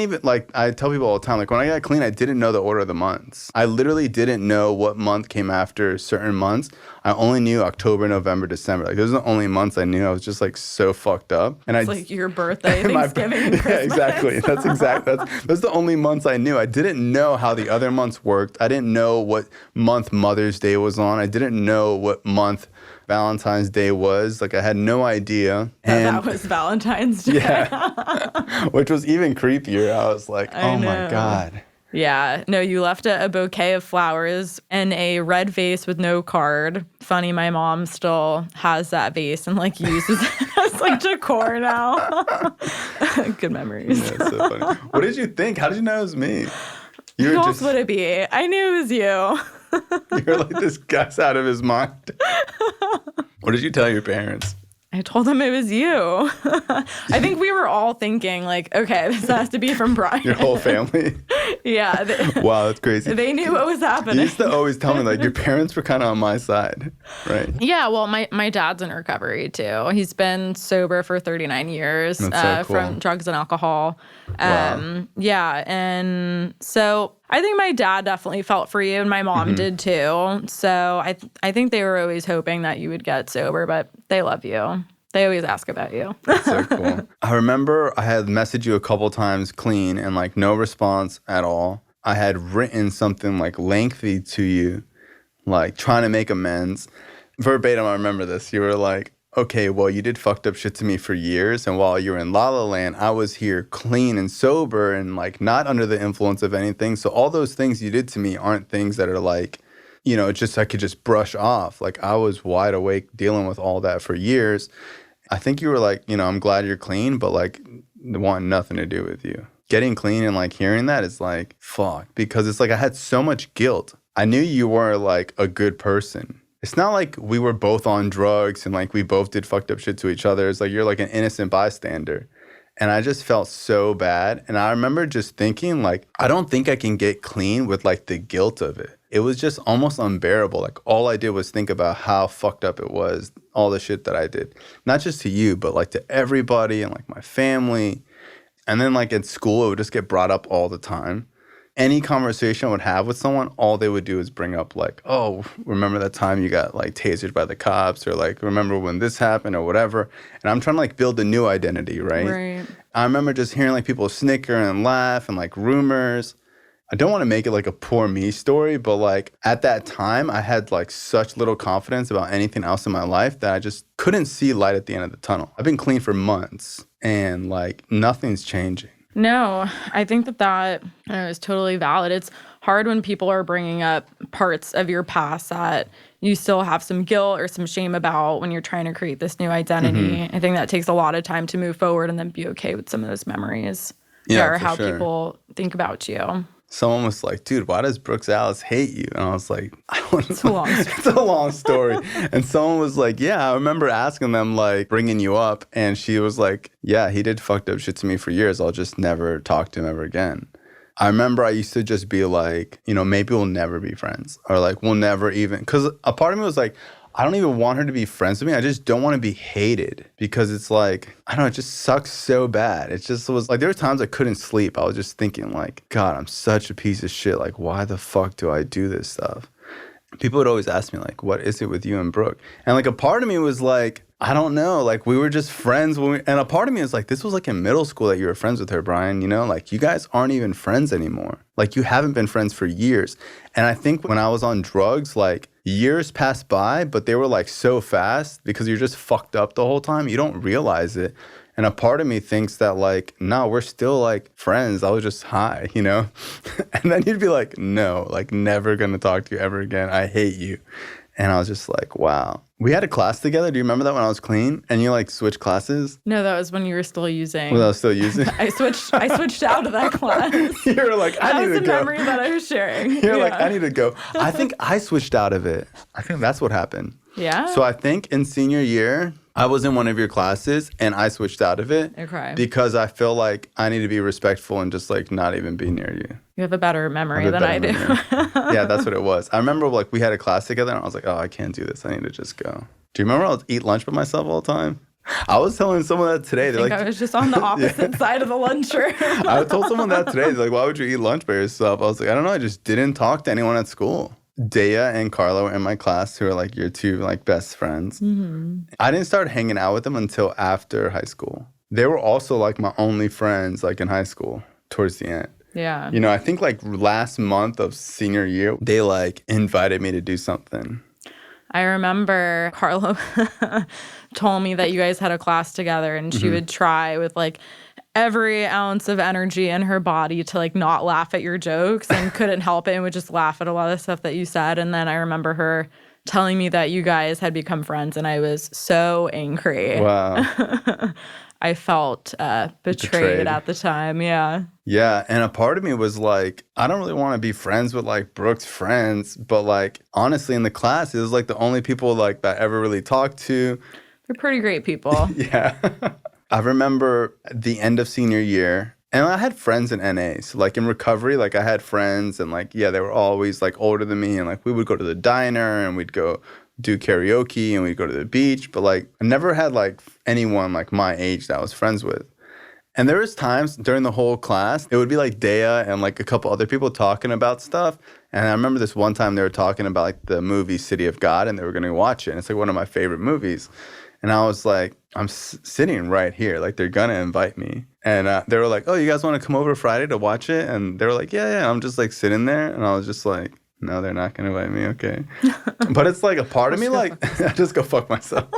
even like, I tell people all the time, like when I got clean, I didn't know the order of the months. I literally didn't know what month came after certain months. I only knew October, November, December. Like those are the only months I knew. I was just like so fucked up. And it's like your birthday, Thanksgiving, and Christmas. Yeah, exactly. That's the only months I knew. I didn't know how the other months worked. I didn't know what month Mother's Day was on. I didn't know what month Valentine's Day was. Like I had no idea. And that was Valentine's Day. Yeah. Which was even creepier. I was like, oh my God. Yeah. No, you left a bouquet of flowers in a red vase with no card. Funny, my mom still has that vase and like uses it as like decor now. Good memories. Yeah, that's so funny. What did you think? How did you know it was me? Who else would it be? I knew it was you. You're like, this guy's out of his mind. What did you tell your parents? I told them it was you. I think we were all thinking, like, okay, this has to be from Bryan. Your whole family? Yeah. Wow, that's crazy. They knew what was happening. You used to always tell me, like, your parents were kind of on my side, right? Yeah, well, my dad's in recovery, too. He's been sober for 39 years That's so cool. from drugs and alcohol. Wow. Yeah, and so I think my dad definitely felt for you, and my mom did, too. So I think they were always hoping that you would get sober, but they love you. They always ask about you. That's so cool. I remember I had messaged you a couple times clean and like no response at all. I had written something like lengthy to you, like trying to make amends. Verbatim, I remember this. You were like, okay, well, you did fucked up shit to me for years. And while you were in La La Land, I was here clean and sober and like not under the influence of anything. So all those things you did to me aren't things that are like, you know, just I could just brush off. Like I was wide awake dealing with all that for years. I think you were like, you know, I'm glad you're clean, but like want nothing to do with you. Getting clean and like hearing that is like, fuck. Because it's like I had so much guilt. I knew you were like a good person. It's not like we were both on drugs and like we both did fucked up shit to each other. It's like you're like an innocent bystander. And I just felt so bad. And I remember just thinking like, I don't think I can get clean with like the guilt of it. It was just almost unbearable. Like all I did was think about how fucked up it was, all the shit that I did. Not just to you, but like to everybody and like my family. And then like at school, it would just get brought up all the time. any conversation I would have with someone, all they would do is bring up like, oh, remember that time you got like tasered by the cops, or like, remember when this happened or whatever. And I'm trying to like build a new identity, right? Right. I remember just hearing like people snicker and laugh and like rumors. I don't want to make it like a poor me story, but like at that time, I had like such little confidence about anything else in my life that I just couldn't see light at the end of the tunnel. I've been clean for months and like nothing's changing. No, I think that is totally valid. It's hard when people are bringing up parts of your past that you still have some guilt or some shame about when you're trying to create this new identity. I think that takes a lot of time to move forward and then be okay with some of those memories or how people think about you. Someone was like, dude, why does Brooks Alice hate you? And I was like, It's a long story. It's a long story. And someone was like, yeah, I remember asking them, like, bringing you up. And she was like, yeah, he did fucked up shit to me for years. I'll just never talk to him ever again. I remember I used to just be like, you know, maybe we'll never be friends. Or like, we'll never even, because a part of me was like, I don't even want her to be friends with me. I just don't want to be hated because it's like, I don't know, it just sucks so bad. It just was like, there were times I couldn't sleep. I was just thinking like, God, I'm such a piece of shit. Like, why the fuck do I do this stuff? People would always ask me like, what is it with you and Brooke? And like a part of me was like, I don't know. Like we were just friends and a part of me is like, this was like in middle school that you were friends with her, Bryan, you know, like you guys aren't even friends anymore. Like you haven't been friends for years. And I think when I was on drugs, like years passed by, but they were like so fast because you're just fucked up the whole time. You don't realize it. And a part of me thinks that like, no, we're still like friends. I was just high, you know? And then you'd be like, no, like never gonna talk to you ever again. I hate you. And I was just like, wow. We had a class together. Do you remember that when I was clean? And you like switched classes? No, that was when you were still using. When I was still using? I switched out of that class. You were like, I need to go. That was the memory that I was sharing. You're like, I need to go. I think I switched out of it. I think that's what happened. Yeah? So I think in senior year, I was in one of your classes and I switched out of it. Okay. Because I feel like I need to be respectful and just like not even be near you. You have a better memory than I do. Yeah, that's what it was. I remember like we had a class together and I was like, oh, I can't do this. I need to just go. Do you remember I would eat lunch by myself all the time? I was telling someone that today. I think I was just on the opposite side of the lunchroom. I told someone that today. They're like, why would you eat lunch by yourself? I was like, I don't know. I just didn't talk to anyone at school. Dea and Carla were in my class who are like your two like best friends. Mm-hmm. I didn't start hanging out with them until after high school. They were also like my only friends like in high school towards the end. Yeah. You know, I think like last month of senior year, they like invited me to do something. I remember Carla told me that you guys had a class together and she would try with like every ounce of energy in her body to like not laugh at your jokes and couldn't help it and would just laugh at a lot of stuff that you said. And then I remember her telling me that you guys had become friends and I was so angry. Wow. I felt betrayed at the time. Yeah. Yeah. And a part of me was like, I don't really want to be friends with like Brooke's friends. But like, honestly, in the class, it was like the only people like that I ever really talked to. They're pretty great people. Yeah. I remember the end of senior year. And I had friends in NA. So like in recovery, like I had friends and like, yeah, they were always like older than me. And like we would go to the diner and we'd go do karaoke and we'd go to the beach. But like I never had like anyone like my age that I was friends with. And there was times during the whole class, it would be like Dea and like a couple other people talking about stuff. And I remember this one time they were talking about like the movie City of God and they were going to watch it. And it's like one of my favorite movies. And I was like, I'm sitting right here. Like, they're going to invite me. And they were like, oh, you guys want to come over Friday to watch it? And they were like, yeah. I'm just like sitting there. And I was just like, no, they're not going to invite me. Okay. But it's like a part of me, like, I just go fuck myself.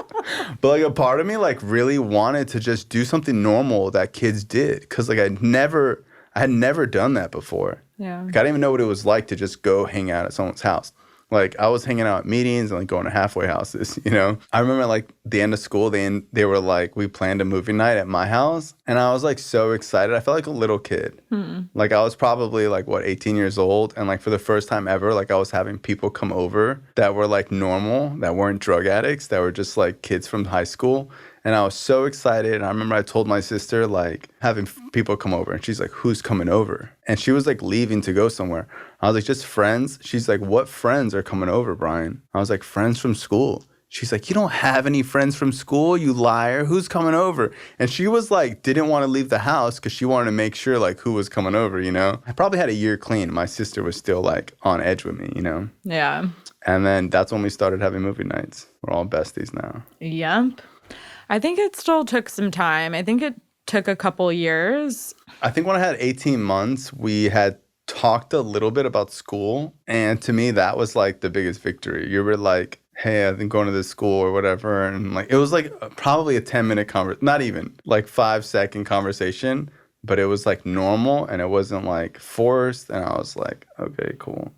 But like a part of me, like, really wanted to just do something normal that kids did. Because like I had never done that before. Yeah. Like, I didn't even know what it was like to just go hang out at someone's house. Like, I was hanging out at meetings and, like, going to halfway houses, you know? I remember, like, the end of school, they were like, we planned a movie night at my house. And I was, like, so excited. I felt like a little kid. Like, I was probably, like, 18 years old. And, like, for the first time ever, like, I was having people come over that were, like, normal, that weren't drug addicts, that were just, like, kids from high school. And I was so excited. And I remember I told my sister, like, having people come over. And she's like, who's coming over? And she was, like, leaving to go somewhere. I was like, just friends? She's like, what friends are coming over, Bryan? I was like, friends from school. she's like, you don't have any friends from school, you liar. Who's coming over? And she was like, didn't want to leave the house because she wanted to make sure like who was coming over, you know? I probably had a year clean. My sister was still like on edge with me, you know? Yeah. And then that's when we started having movie nights. We're all besties now. Yep. I think it still took some time. I think it took a couple years. I think when I had 18 months, we had talked a little bit about school. And to me, that was like the biggest victory. You were like, hey, I've been going to this school or whatever. And like, it was like probably a 10-minute conversation, not even like 5-second conversation, but it was like normal and it wasn't like forced. And I was like, okay, cool.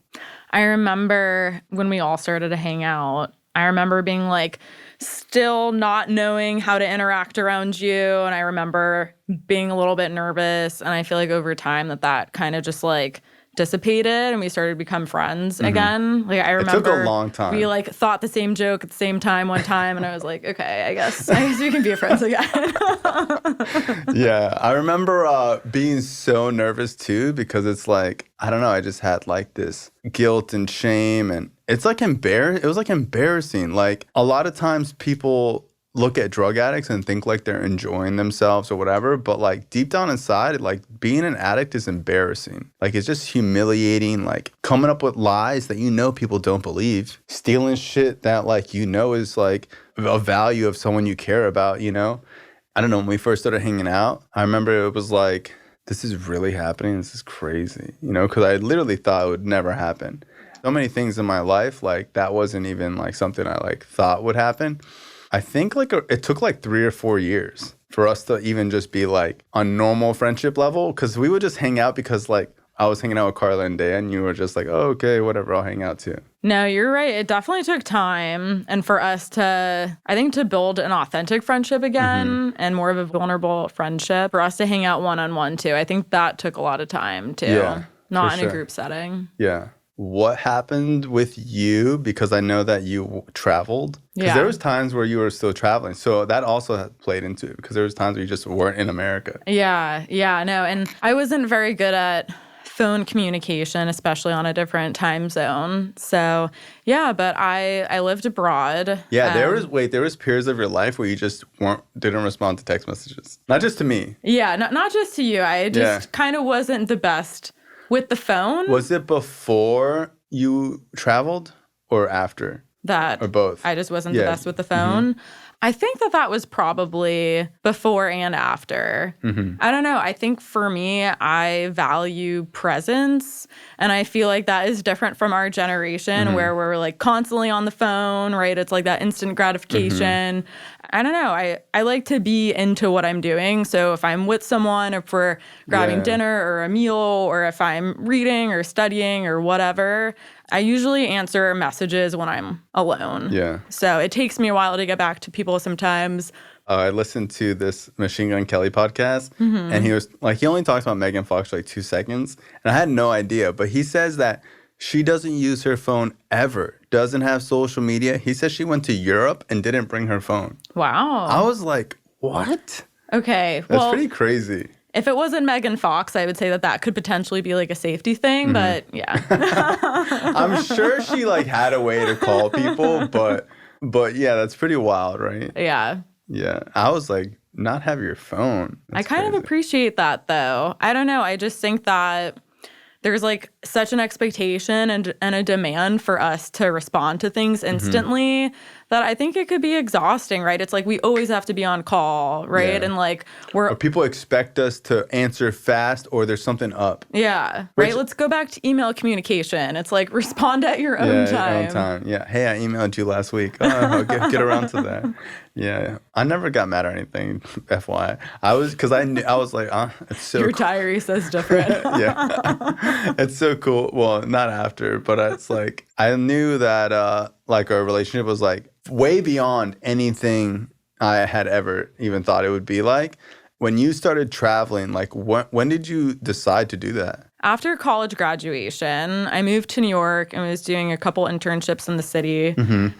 I remember when we all started to hang out, I remember being like still not knowing how to interact around you. And I remember being a little bit nervous. And I feel like over time that kind of just like dissipated and we started to become friends again. Like I remember it took a long time. We like thought the same joke at the same time one time. And I was like, okay, I guess we can be friends again. Yeah. I remember being so nervous too, because it's like, I don't know, I just had like this guilt and shame and it's like it was like embarrassing. Like a lot of times people look at drug addicts and think like they're enjoying themselves or whatever, but like deep down inside, like being an addict is embarrassing. Like it's just humiliating, like coming up with lies that you know people don't believe, stealing shit that like you know is like a value of someone you care about, you know? I don't know, when we first started hanging out, I remember it was like, this is really happening, this is crazy, you know? Because I literally thought it would never happen. So many things in my life, like that wasn't even like something I like thought would happen. I think like it took like 3 or 4 years for us to even just be like on normal friendship level, because we would just hang out because like I was hanging out with Carla and Dan and you were just like, oh, okay, whatever, I'll hang out too. No, you're right. It definitely took time. And for us to build an authentic friendship again and more of a vulnerable friendship, for us to hang out one-on-one too, I think that took a lot of time too. Yeah, not in a group setting. Yeah. What happened with you? Because I know that you traveled. Because there was times where you were still traveling. So that also played into it. Because there was times where you just weren't in America. Yeah, no. And I wasn't very good at phone communication, especially on a different time zone. So, yeah, but I lived abroad. Yeah, there was periods of your life where you just didn't respond to text messages. Not just to me. Yeah, not just to you. I just kind of wasn't the best with the phone. Was it before you traveled or after? That. Or both? I just wasn't the best with the phone. I think that was probably before and after. I don't know. I think for me, I value presence. And I feel like that is different from our generation where we're like constantly on the phone, right? It's like that instant gratification. I don't know. I like to be into what I'm doing. So if I'm with someone, if we're grabbing dinner or a meal, or if I'm reading or studying or whatever, I usually answer messages when I'm alone. Yeah. So it takes me a while to get back to people sometimes. I listened to this Machine Gun Kelly podcast, and he was like, he only talks about Megan Fox for like 2 seconds. And I had no idea, but he says that she doesn't use her phone ever, doesn't have social media. He says she went to Europe and didn't bring her phone. Wow. I was like, what? Okay. That's pretty crazy. If it wasn't Megan Fox, I would say that could potentially be like a safety thing, but yeah. I'm sure she like had a way to call people, but yeah, that's pretty wild, right? Yeah. Yeah. I was like, not have your phone. That's I kind of appreciate that though. I don't know. I just think that there's like such an expectation and a demand for us to respond to things instantly that I think it could be exhausting, right? It's like we always have to be on call, right? Yeah. And like or people expect us to answer fast or there's something up. Yeah, right? Let's go back to email communication. It's like respond at your own time. Your own time. Yeah. Hey, I emailed you last week. Oh, I'll get around to that. Yeah. I never got mad or anything, FYI. I was like, it's so Your diary says different. Yeah. It's so cool. Well, not after, but it's like, I knew that like our relationship was like way beyond anything I had ever even thought it would be like. When you started traveling, like when did you decide to do that? After college graduation, I moved to New York and was doing a couple internships in the city.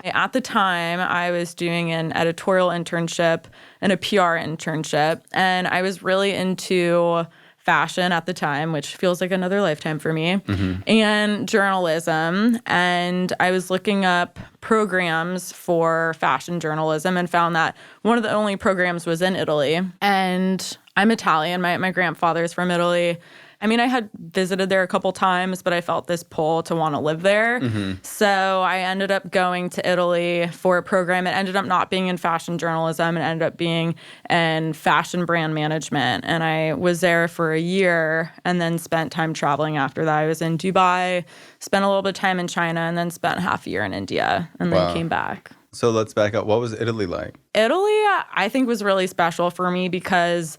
At the time, I was doing an editorial internship and a PR internship, and I was really into fashion at the time, which feels like another lifetime for me, and journalism. And I was looking up programs for fashion journalism and found that one of the only programs was in Italy. And I'm Italian. My grandfather's from Italy. I mean, I had visited there a couple times, but I felt this pull to want to live there. So I ended up going to Italy for a program. It ended up not being in fashion journalism. It ended up being in fashion brand management. And I was there for a year and then spent time traveling after that. I was in Dubai, spent a little bit of time in China, and then spent half a year in India, and then came back. So let's back up. What was Italy like? Italy, I think, was really special for me because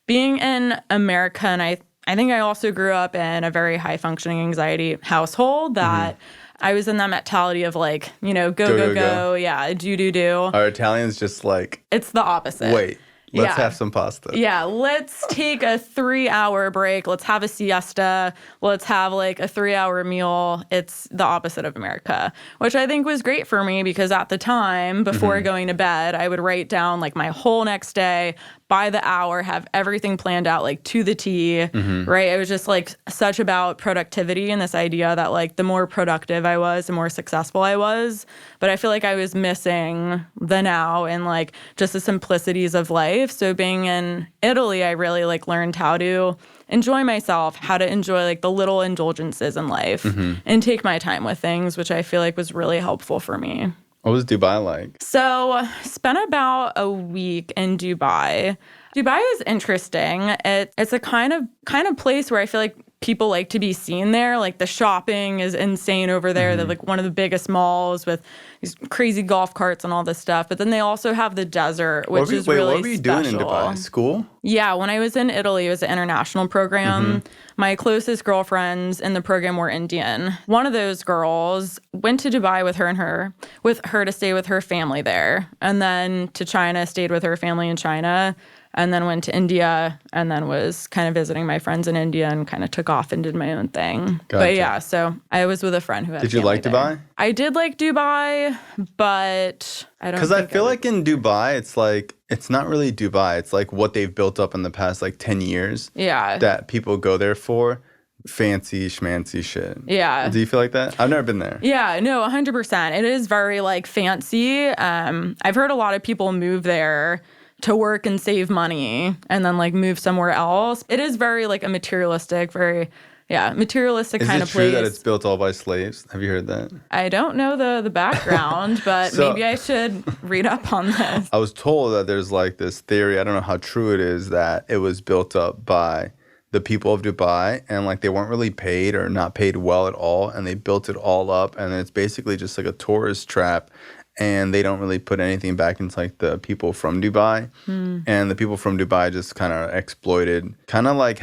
being in America, and I think I also grew up in a very high-functioning anxiety household that I was in that mentality of like, you know, go. Yeah, do. Are Italians just like... It's the opposite. Wait, let's have some pasta. Yeah, let's take a 3-hour break. Let's have a siesta. Let's have like a 3-hour meal. It's the opposite of America, which I think was great for me because at the time, before going to bed, I would write down like my whole next day, by the hour, have everything planned out like to the T, right? It was just like such about productivity and this idea that like the more productive I was, the more successful I was. But I feel like I was missing the now and like just the simplicities of life. So being in Italy, I really like learned how to enjoy myself, how to enjoy like the little indulgences in life and take my time with things, which I feel like was really helpful for me. What was Dubai like? So spent about a week in Dubai. Dubai is interesting. It's a kind of place where I feel like people like to be seen there. Like the shopping is insane over there. They're like one of the biggest malls with these crazy golf carts and all this stuff. But then they also have the desert, which is really special. What were you doing in Dubai? School? Yeah, when I was in Italy, it was an international program. My closest girlfriends in the program were Indian. One of those girls went to Dubai with her to stay with her family there. And then to China, stayed with her family in China. And then went to India and then was kind of visiting my friends in India and kind of took off and did my own thing. Gotcha. But yeah, so I was with a friend who had Did you like Dubai? I did like Dubai, but I don't. Because I feel like in Dubai, it's like, it's not really Dubai. It's like what they've built up in the past like 10 years. Yeah. That people go there for. Fancy schmancy shit. Yeah. Do you feel like that? I've never been there. Yeah, no, 100%. It is very like fancy. I've heard a lot of people move there to work and save money and then like move somewhere else. It is very like a materialistic kind of place. Is it true that it's built all by slaves? Have you heard that? I don't know the background, but maybe I should read up on this. I was told that there's like this theory, I don't know how true it is, that it was built up by the people of Dubai and like they weren't really paid or not paid well at all, and they built it all up, and it's basically just like a tourist trap. And they don't really put anything back into like the people from Dubai. And the people from Dubai just kind of exploited, kind of like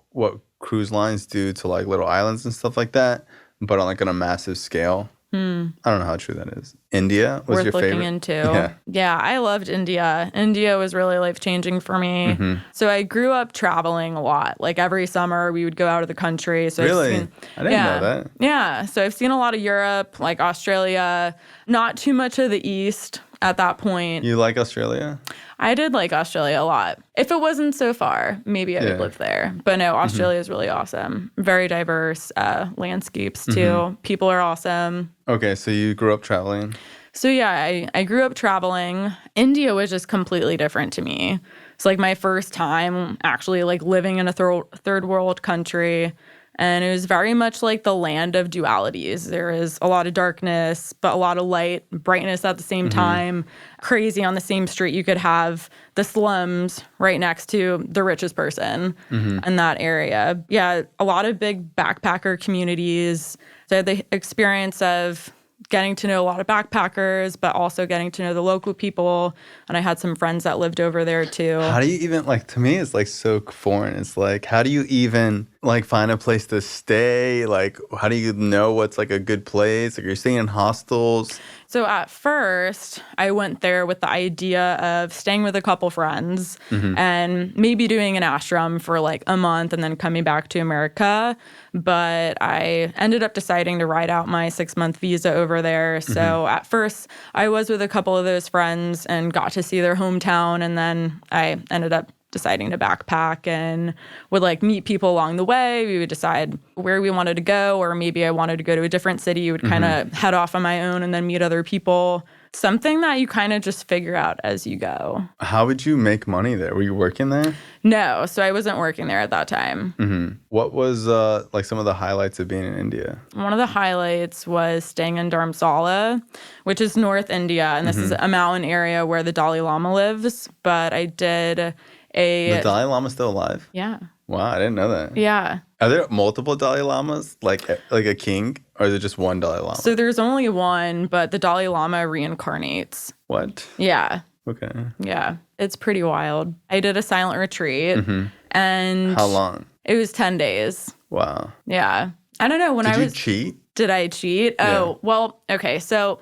what cruise lines do to like little islands and stuff like that, but on like on a massive scale. I don't know how true that is. India was your favorite? Worth looking into. Yeah, I loved India. India was really life-changing for me. So I grew up traveling a lot. Like every summer we would go out of the country. So really? I didn't know that. Yeah, so I've seen a lot of Europe, like Australia, not too much of the East at that point. You like Australia? I did like Australia a lot. If it wasn't so far, maybe I would live there. But no, Australia is really awesome. Very diverse landscapes too. People are awesome. Okay, so you grew up traveling? So yeah, I grew up traveling. India was just completely different to me. It's like my first time actually like living in a third world country. And it was very much like the land of dualities. There is a lot of darkness, but a lot of light, brightness at the same time. Crazy on the same street, you could have the slums right next to the richest person in that area. Yeah, a lot of big backpacker communities. So I had the experience of getting to know a lot of backpackers, but also getting to know the local people. And I had some friends that lived over there too. How do you even, like, to me, it's like so foreign. It's like, how do you even like find a place to stay? Like, how do you know what's like a good place? Like, you're staying in hostels? So at first, I went there with the idea of staying with a couple friends and maybe doing an ashram for like a month and then coming back to America. But I ended up deciding to ride out my 6-month visa over there. So at first, I was with a couple of those friends and got to see their hometown. And then I ended up deciding to backpack and would like meet people along the way. We would decide where we wanted to go, or maybe I wanted to go to a different city. You would kind of head off on my own and then meet other people. Something that you kind of just figure out as you go. How would you make money there? Were you working there? No, so I wasn't working there at that time. What was like some of the highlights of being in India? One of the highlights was staying in Dharamsala, which is North India, and this is a mountain area where the Dalai Lama lives. But I did The Dalai Lama's still alive? Yeah. Wow, I didn't know that. Yeah. Are there multiple Dalai Lamas, like a king, or is it just one Dalai Lama? So there's only one, but the Dalai Lama reincarnates. What? Yeah. Okay. Yeah. It's pretty wild. I did a silent retreat. And how long? It was 10 days. Wow. Yeah. I don't know. Did you cheat? Did I cheat? Yeah. Oh, well, okay. So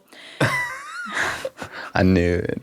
I knew it.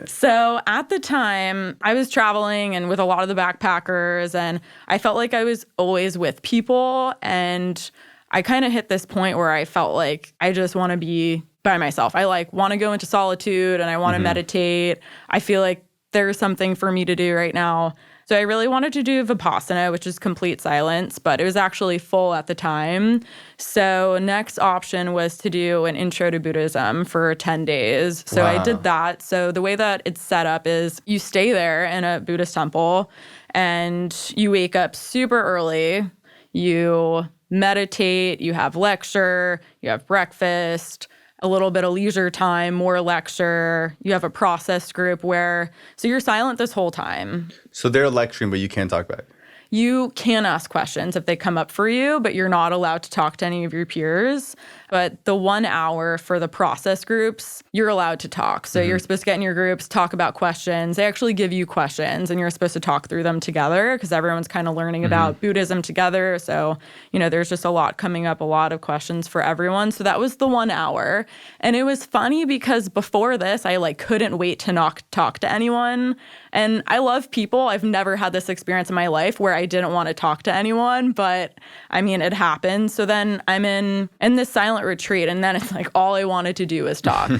So at the time, I was traveling and with a lot of the backpackers, and I felt like I was always with people. And I kind of hit this point where I felt like I just want to be by myself. I like want to go into solitude and I want to meditate. I feel like there's something for me to do right now. So I really wanted to do Vipassana, which is complete silence, but it was actually full at the time. So next option was to do an intro to Buddhism for 10 days. So I did that. So the way that it's set up is you stay there in a Buddhist temple and you wake up super early. You meditate, you have lecture, you have breakfast, a little bit of leisure time, more lecture. You have a process group so you're silent this whole time. So they're lecturing, but you can't talk back. You can ask questions if they come up for you, but you're not allowed to talk to any of your peers. But the 1 hour for the process groups, you're allowed to talk. So you're supposed to get in your groups, talk about questions. They actually give you questions, and you're supposed to talk through them together because everyone's kind of learning about Buddhism together. So, there's just a lot coming up, a lot of questions for everyone. So that was the 1 hour. And it was funny because before this, I couldn't wait to talk to anyone. And I love people. I've never had this experience in my life where I didn't want to talk to anyone, but it happened. So then I'm in this silent retreat, and then it's all I wanted to do is talk.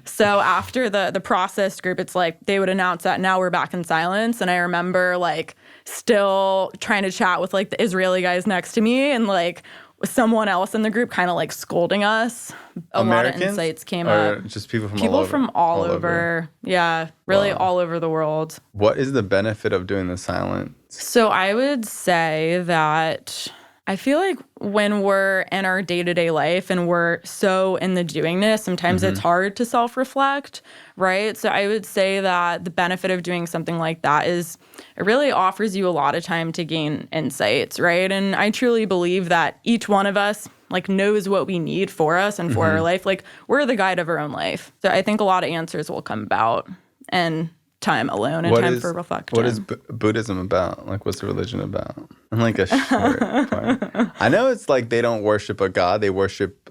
So after the process group, it's they would announce that now we're back in silence. And I remember still trying to chat with the Israeli guys next to me and someone else in the group kind of scolding us. Americans? A lot of insights came or up. Just people from People all over? from all over. Yeah, really all over the world. What is the benefit of doing the silence? So I would say that I feel like when we're in our day-to-day life and we're so in the doingness, sometimes it's hard to self-reflect, right? So I would say that the benefit of doing something like that is it really offers you a lot of time to gain insights, right? And I truly believe that each one of us knows what we need for us and for our life. We're the guide of our own life. So I think a lot of answers will come about and time alone and time for reflection. What is Buddhism about? What's the religion about? And a short part. I know it's they don't worship a god. They worship,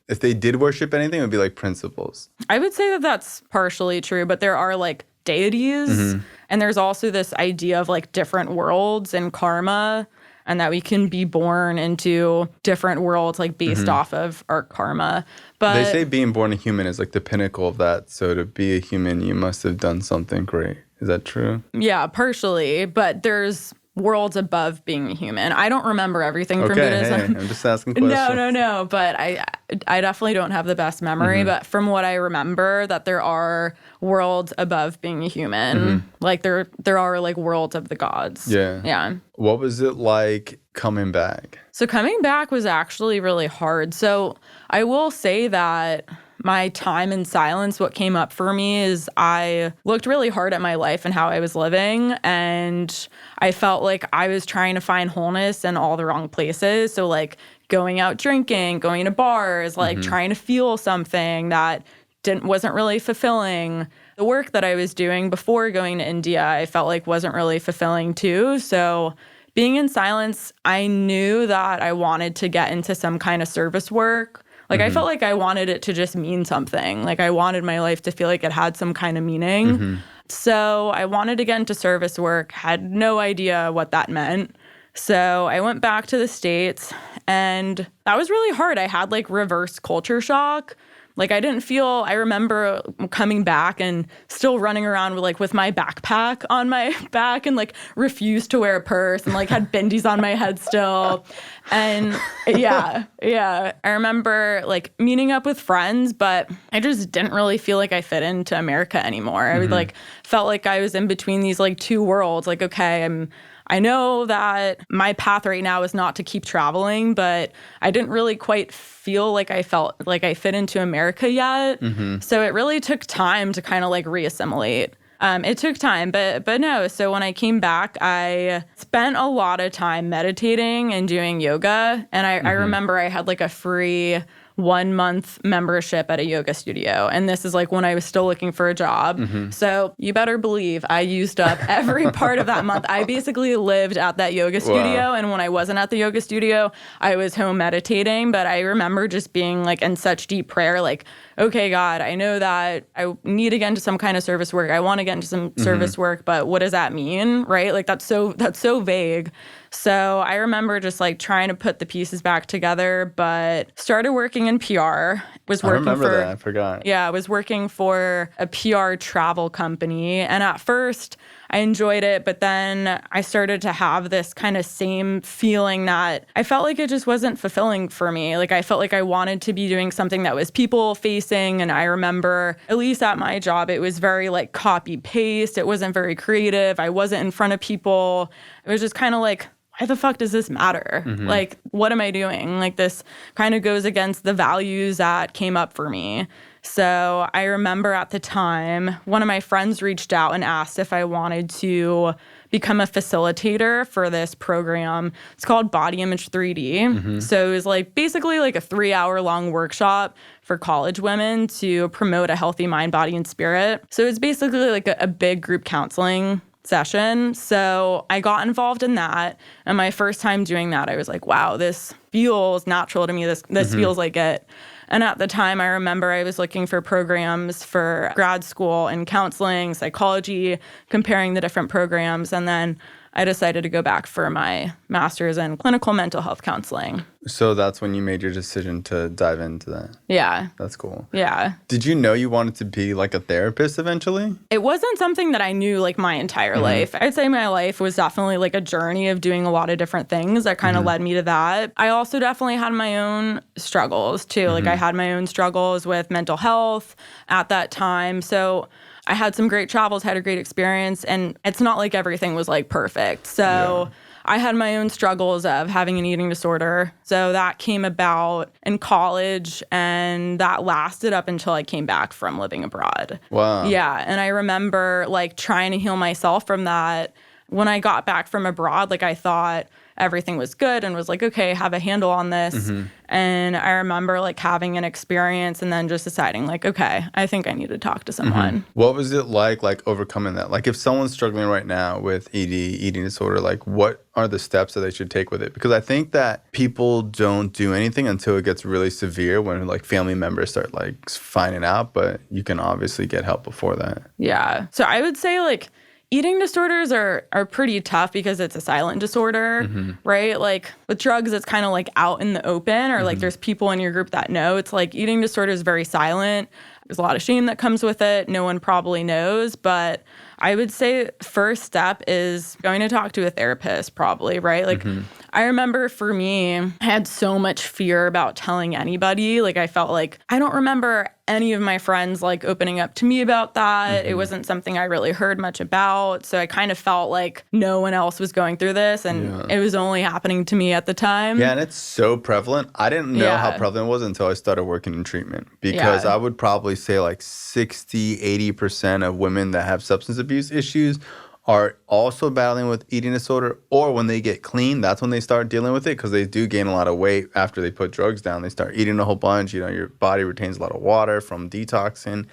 if they did worship anything, it would be principles. I would say that that's partially true, but there are deities. And there's also this idea of different worlds and karma, and that we can be born into different worlds based off of our karma. But they say being born a human is the pinnacle of that. So to be a human, you must have done something great. Is that true? Yeah, partially. But there's worlds above being a human. I don't remember everything from Buddhism. Hey, I'm just asking questions. No. But I definitely don't have the best memory. But from what I remember, that there are worlds above being a human. There are worlds of the gods. Yeah. What was it like coming back? So coming back was actually really hard. So I will say that my time in silence, what came up for me is I looked really hard at my life and how I was living, and I felt like I was trying to find wholeness in all the wrong places. So going out drinking, going to bars, trying to feel something that wasn't really fulfilling. The work that I was doing before going to India, I felt wasn't really fulfilling too. So being in silence, I knew that I wanted to get into some kind of service work. I felt like I wanted it to just mean something. I wanted my life to feel like it had some kind of meaning. So I wanted to get into service work, had no idea what that meant. So I went back to the States, and that was really hard. I had reverse culture shock. Like I remember coming back and still running around with my backpack on my back and like refused to wear a purse and like had bendies on my head still. And yeah. I remember like meeting up with friends, but I just didn't really feel like I fit into America anymore. I like felt like I was in between these like two worlds. Like, okay, I know that my path right now is not to keep traveling, but I didn't really quite feel like I felt like I fit into America yet. So it really took time to kind of like reassimilate. It took time, but no. So when I came back, I spent a lot of time meditating and doing yoga. And I remember I had like a free 1 month membership at a yoga studio. And this is like when I was still looking for a job. So you better believe I used up every part of that month. I basically lived at that yoga studio. Wow. And when I wasn't at the yoga studio, I was home meditating. But I remember just being like in such deep prayer, like, okay, God, I know that I need to get into some kind of service work. I want to get into some service work, but what does that mean? Right? Like that's so vague. So I remember just like trying to put the pieces back together, but started working in PR. I remember that. I forgot. Yeah, I was working for a PR travel company. And at first I enjoyed it, but then I started to have this kind of same feeling that I felt like it just wasn't fulfilling for me. Like I felt like I wanted to be doing something that was people facing. And I remember, at least at my job, it was very like copy paste. It wasn't very creative. I wasn't in front of people. It was just kind of like, why the fuck does this matter? Like, what am I doing? Like, this kind of goes against the values that came up for me. So I remember at the time, one of my friends reached out and asked if I wanted to become a facilitator for this program. It's called Body Image 3D. So it was like basically like a 3-hour-long workshop for college women to promote a healthy mind, body, and spirit. So it's basically like a big group counseling session. So I got involved in that. And my first time doing that, I was like, wow, this feels natural to me. This feels like it. And at the time, I remember I was looking for programs for grad school in counseling, psychology, comparing the different programs. And then I decided to go back for my master's in clinical mental health counseling. So that's when you made your decision to dive into that. Yeah. That's cool. Yeah. Did you know you wanted to be like a therapist eventually? It wasn't something that I knew like my entire life. I'd say my life was definitely like a journey of doing a lot of different things that kind of led me to that. I also definitely had my own struggles too. Like I had my own struggles with mental health at that time. So I had some great travels, had a great experience, and it's not like everything was like perfect. So I had my own struggles of having an eating disorder. So that came about in college, and that lasted up until I came back from living abroad. Wow. Yeah, and I remember like trying to heal myself from that. When I got back from abroad, like I thought everything was good and was like, okay, have a handle on this. And I remember like having an experience and then just deciding like, okay, I think I need to talk to someone. What was it like overcoming that? Like if someone's struggling right now with ED, eating disorder, like what are the steps that they should take with it? Because I think that people don't do anything until it gets really severe when like family members start like finding out, but you can obviously get help before that. Yeah. So I would say like eating disorders are pretty tough because it's a silent disorder, right? Like with drugs, it's kind of like out in the open or like there's people in your group that know. It's like eating disorder is very silent. There's a lot of shame that comes with it. No one probably knows, but I would say first step is going to talk to a therapist probably, right? Like I remember for me, I had so much fear about telling anybody. Like I felt like I don't remember any of my friends like opening up to me about that. It wasn't something I really heard much about. So I kind of felt like no one else was going through this and it was only happening to me at the time. Yeah, and it's so prevalent. I didn't know how prevalent it was until I started working in treatment because I would probably say like 60, 80% of women that have substance abuse issues are also battling with eating disorder, or when they get clean, that's when they start dealing with it because they do gain a lot of weight after they put drugs down. They start eating a whole bunch. You know, your body retains a lot of water from detoxing.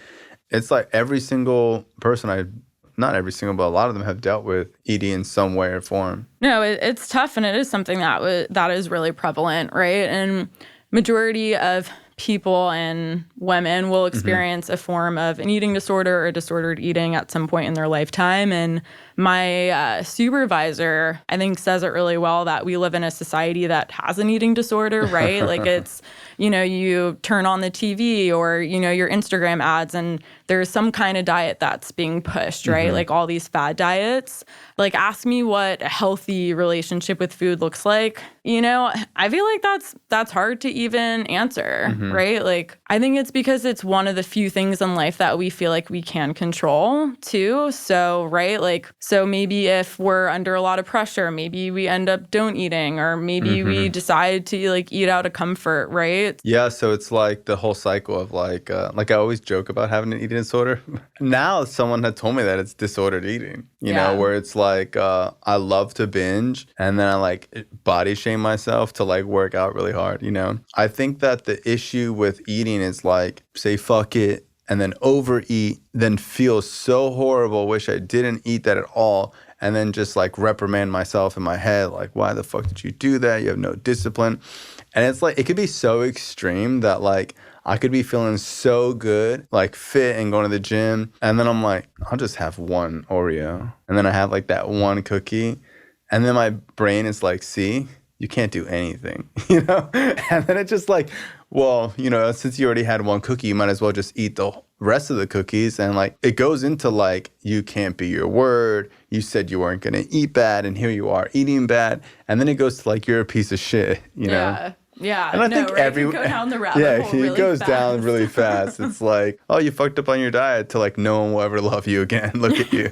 It's like every single person not every single, but a lot of them have dealt with ED in some way or form. No, it's tough, and it is something that is really prevalent, right? And majority of people and women will experience a form of an eating disorder or disordered eating at some point in their lifetime. And my supervisor, I think, says it really well that we live in a society that has an eating disorder, right? Like it's, you turn on the TV or, your Instagram ads and there's some kind of diet that's being pushed, right? Like all these fad diets. Like ask me what a healthy relationship with food looks like. I feel like that's hard to even answer, right? Like I think it's because it's one of the few things in life that we feel like we can control too. So, right? Like, so maybe if we're under a lot of pressure, maybe we end up don't eating, or maybe we decide to like eat out of comfort, right? Yeah, so it's like the whole cycle of like I always joke about having an eating disorder. Now someone had told me that it's disordered eating, you know, where it's like I love to binge and then I like body shame myself to like work out really hard, I think that the issue with eating is like say fuck it and then overeat, then feel so horrible, wish I didn't eat that at all, and then just like reprimand myself in my head like, why the fuck did you do that? You have no discipline. And it's like it could be so extreme that like I could be feeling so good, like fit and going to the gym, and then I'm like, I'll just have one Oreo, and then I have like that one cookie, and then my brain is like, see, you can't do anything, and then it's just like, well, since you already had one cookie, you might as well just eat the rest of the cookies. And like it goes into like, you can't be your word, you said you weren't going to eat bad, and here you are eating bad. And then it goes to like, you're a piece of shit, know? Yeah, and I think everyone go down the rabbit hole it goes fast. down really fast. It's like, oh, you fucked up on your diet to like no one will ever love you again. Look at you.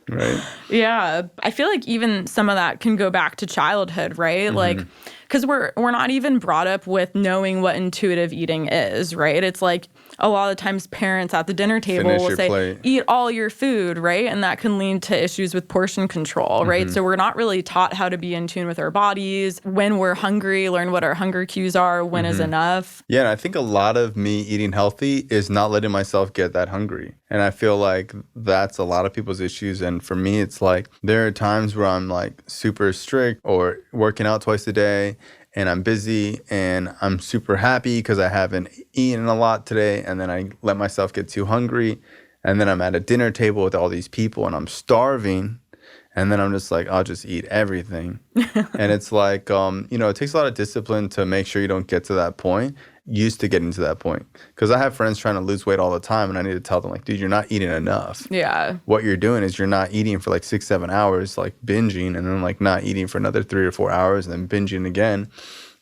Right. Yeah, I feel like even some of that can go back to childhood, right? Like, because we're not even brought up with knowing what intuitive eating is, right? It's like a lot of times parents at the dinner table will say, plate. Eat all your food, right? And that can lead to issues with portion control, right? So we're not really taught how to be in tune with our bodies. When we're hungry, learn what our hunger cues are, when is enough. Yeah, and I think a lot of me eating healthy is not letting myself get that hungry. And I feel like that's a lot of people's issues. And for me, it's like there are times where I'm like super strict or working out twice a day and I'm busy and I'm super happy because I haven't eaten a lot today. And then I let myself get too hungry. And then I'm at a dinner table with all these people and I'm starving. And then I'm just like, I'll just eat everything. And it's like, it takes a lot of discipline to make sure you don't get to that point. Used to getting to that point. Because I have friends trying to lose weight all the time. And I need to tell them, like, dude, you're not eating enough. Yeah. What you're doing is you're not eating for like 6-7 hours, like binging, and then like not eating for another 3 or 4 hours and then binging again.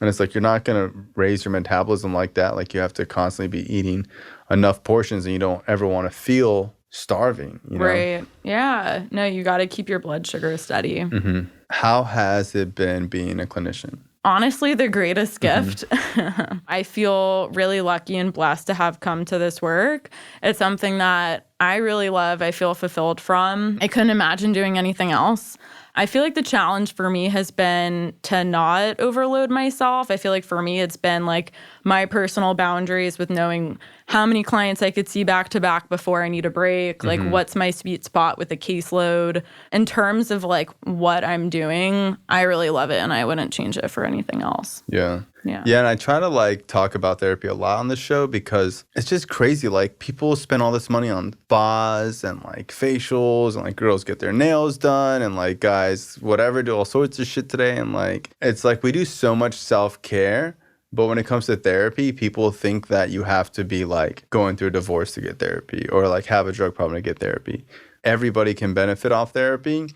And it's like, you're not going to raise your metabolism like that. Like you have to constantly be eating enough portions and you don't ever want to feel starving, Right. Yeah. No, you got to keep your blood sugar steady. How has it been being a clinician? Honestly, the greatest gift. I feel really lucky and blessed to have come to this work. It's something that I really love. I feel fulfilled from. I couldn't imagine doing anything else. I feel like the challenge for me has been to not overload myself. I feel like for me, it's been like my personal boundaries with knowing how many clients I could see back to back before I need a break. Like what's my sweet spot with a caseload. In terms of like what I'm doing, I really love it and I wouldn't change it for anything else. Yeah. And I try to like talk about therapy a lot on the show because it's just crazy. Like people spend all this money on spas and like facials and like girls get their nails done and like guys, whatever, do all sorts of shit today. And like, it's like we do so much self-care. But when it comes to therapy, people think that you have to be like going through a divorce to get therapy or like have a drug problem to get therapy. Everybody can benefit off therapy.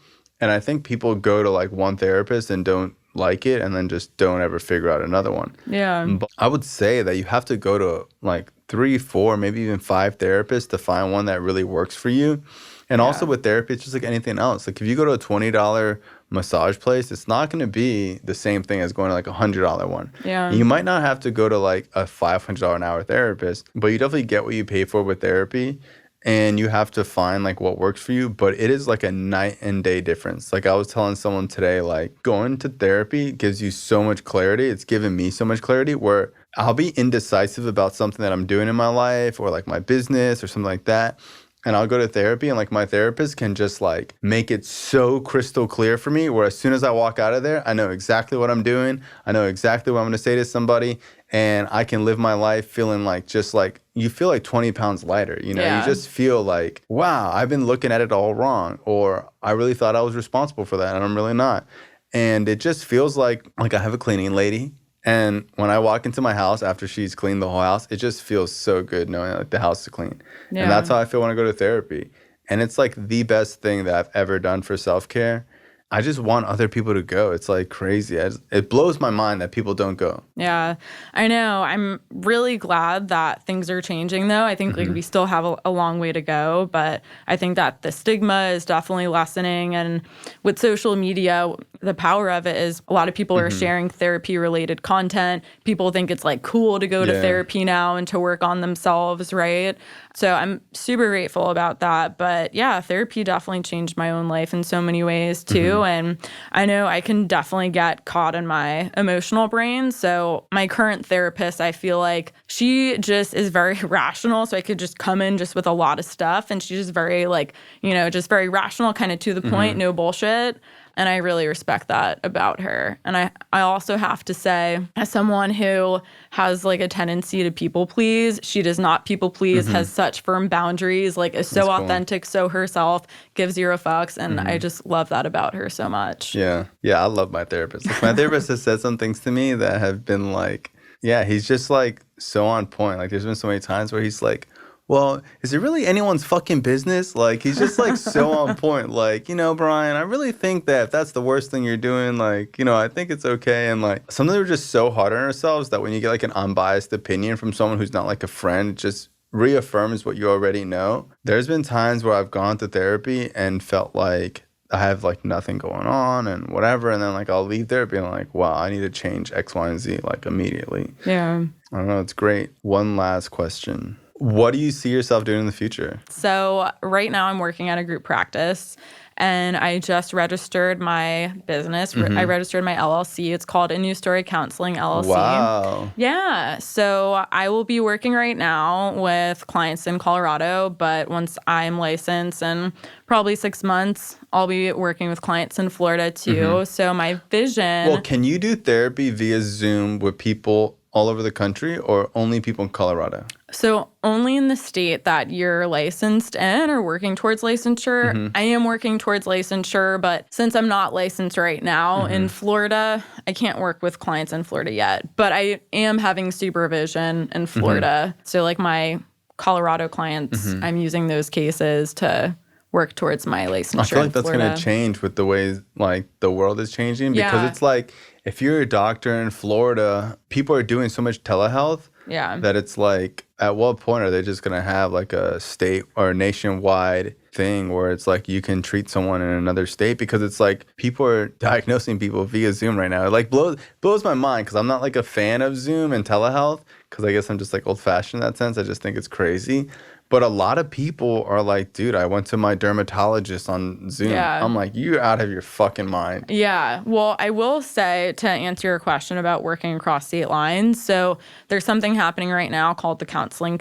And I think people go to like one therapist and don't like it and then just don't ever figure out another one. Yeah. But I would say that you have to go to like 3, 4, maybe even 5 therapists to find one that really works for you. And also with therapy, it's just like anything else. Like if you go to a $20 massage place, it's not going to be the same thing as going to like a $100 one. Yeah. You might not have to go to like a $500 an hour therapist, but you definitely get what you pay for with therapy. And you have to find like what works for you, but it is like a night and day difference. Like I was telling someone today, like going to therapy gives you so much clarity. It's given me so much clarity where I'll be indecisive about something that I'm doing in my life or like my business or something like that. And I'll go to therapy and like my therapist can just like make it so crystal clear for me where as soon as I walk out of there, I know exactly what I'm doing. I know exactly what I'm going to say to somebody. and I can live my life feeling like just like you feel like 20 pounds lighter. You know, Yeah. you just feel like, wow, I've been looking at it all wrong, or I really thought I was responsible for that and I'm really not. And it just feels like I have a cleaning lady. And when I walk into my house after she's cleaned the whole house, it just feels so good knowing like the house is clean. Yeah. And that's how I feel when I go to therapy. And it's like the best thing that I've ever done for self-care. I just want other people to go. It's like crazy. It blows my mind that people don't go. Yeah, I know. I'm really glad that things are changing, though. I think like we still have a long way to go, but I think that the stigma is definitely lessening. And with social media, the power of it is a lot of people are sharing therapy-related content. People think it's like cool to go to therapy now and to work on themselves, right? So I'm super grateful about that. But yeah, therapy definitely changed my own life in so many ways too. And I know I can definitely get caught in my emotional brain. So my current therapist, I feel like she just is very rational. So I could just come in just with a lot of stuff. And she's just very like, you know, just very rational, kind of to the point, no bullshit. And I really respect that about her. And I also have to say, as someone who has like a tendency to people please, she does not people please, has such firm boundaries, like is so authentic, so herself, gives 0 fucks. And I just love that about her so much. Yeah. Yeah, I love my therapist. Like, my therapist has said some things to me that have been like, yeah, he's just like so on point. Like there's been so many times where he's like, well, is it really anyone's fucking business? Like, he's just, like, so on point. Like, you know, Bryan, I really think that if that's the worst thing you're doing, like, you know, I think it's okay. And, like, sometimes we're just so hard on ourselves that when you get, like, an unbiased opinion from someone who's not, like, a friend, it just reaffirms what you already know. There's been times where I've gone to therapy and felt like I have, like, nothing going on and whatever. And then, like, I'll leave therapy and I'm like, wow, I need to change X, Y, and Z, like, immediately. Yeah. I don't know. It's great. One last question. What do you see yourself doing in the future? So right now I'm working at a group practice and I just registered my business. I registered my LLC. It's called A New Story Counseling LLC. Wow. Yeah. So I will be working right now with clients in Colorado, but once I'm licensed in probably 6 months, I'll be working with clients in Florida too. So my vision... Well, can you do therapy via Zoom with people all over the country or only people in Colorado? So only in the state that you're licensed in or working towards licensure. I am working towards licensure, but since I'm not licensed right now in Florida, I can't work with clients in Florida yet. But I am having supervision in Florida. So like my Colorado clients, I'm using those cases to work towards my licensure. I feel like that's going to change with the way like the world is changing because it's like if you're a doctor in Florida, people are doing so much telehealth that it's like at what point are they just going to have like a state or a nationwide thing where it's like you can treat someone in another state because it's like people are diagnosing people via Zoom right now. It like blows my mind because I'm not like a fan of Zoom and telehealth because I guess I'm just like old fashioned in that sense. I just think it's crazy. But a lot of people are like, dude, I went to my dermatologist on Zoom. Yeah. I'm like, you're out of your fucking mind. Yeah. Well, I will say to answer your question about working across state lines. So there's something happening right now called the Counseling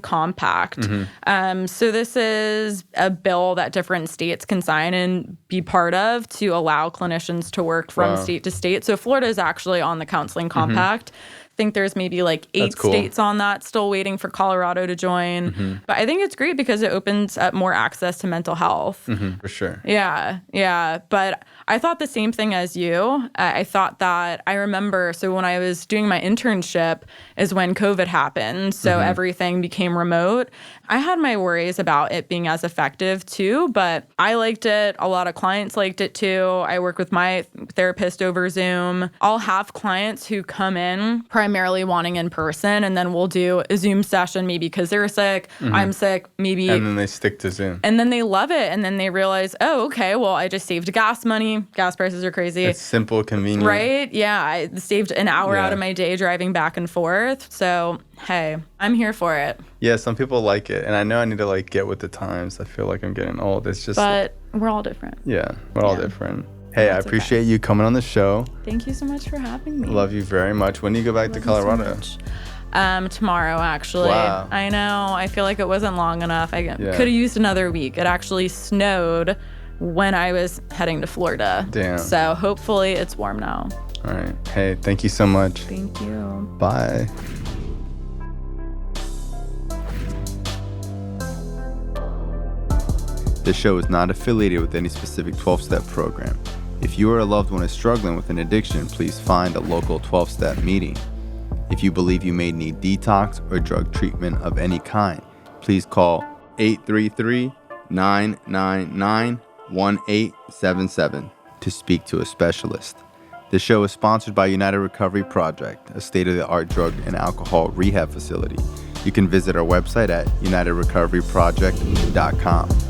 Compact. So this is a bill that different states can sign and be part of to allow clinicians to work from state to state. So Florida is actually on the Counseling Compact. I think there's maybe like 8 states on that, still waiting for Colorado to join. But I think it's great because it opens up more access to mental health. For sure. Yeah, yeah. But I thought the same thing as you. I thought that, I remember, so when I was doing my internship is when COVID happened. So everything became remote. I had my worries about it being as effective too, but I liked it. A lot of clients liked it too. I work with my therapist over Zoom. I'll have clients who come in primarily wanting in person, and then we'll do a Zoom session maybe because they're sick, I'm sick, maybe. And then they stick to Zoom. And then they love it. And then they realize, oh, okay, well, I just saved gas money. Gas prices are crazy. It's simple, convenient. Right? Yeah. I saved an hour out of my day driving back and forth. So, hey, I'm here for it. Yeah, some people like it. And I know I need to like get with the times. I feel like I'm getting old. It's just... But we're all different. Yeah, we're all different. Hey, I appreciate you coming on the show. Thank you so much for having me. Love you very much. When do you go back to Colorado? Tomorrow, actually. Wow. I know. I feel like it wasn't long enough. I could have used another week. It actually snowed when I was heading to Florida. Damn. So hopefully it's warm now. All right. Hey, thank you so much. Thank you. Bye. This show is not affiliated with any specific 12-step program. If you or a loved one is struggling with an addiction, please find a local 12-step meeting. If you believe you may need detox or drug treatment of any kind, please call 833-999-1877 to speak to a specialist. This show is sponsored by United Recovery Project, a state-of-the-art drug and alcohol rehab facility. You can visit our website at unitedrecoveryproject.com.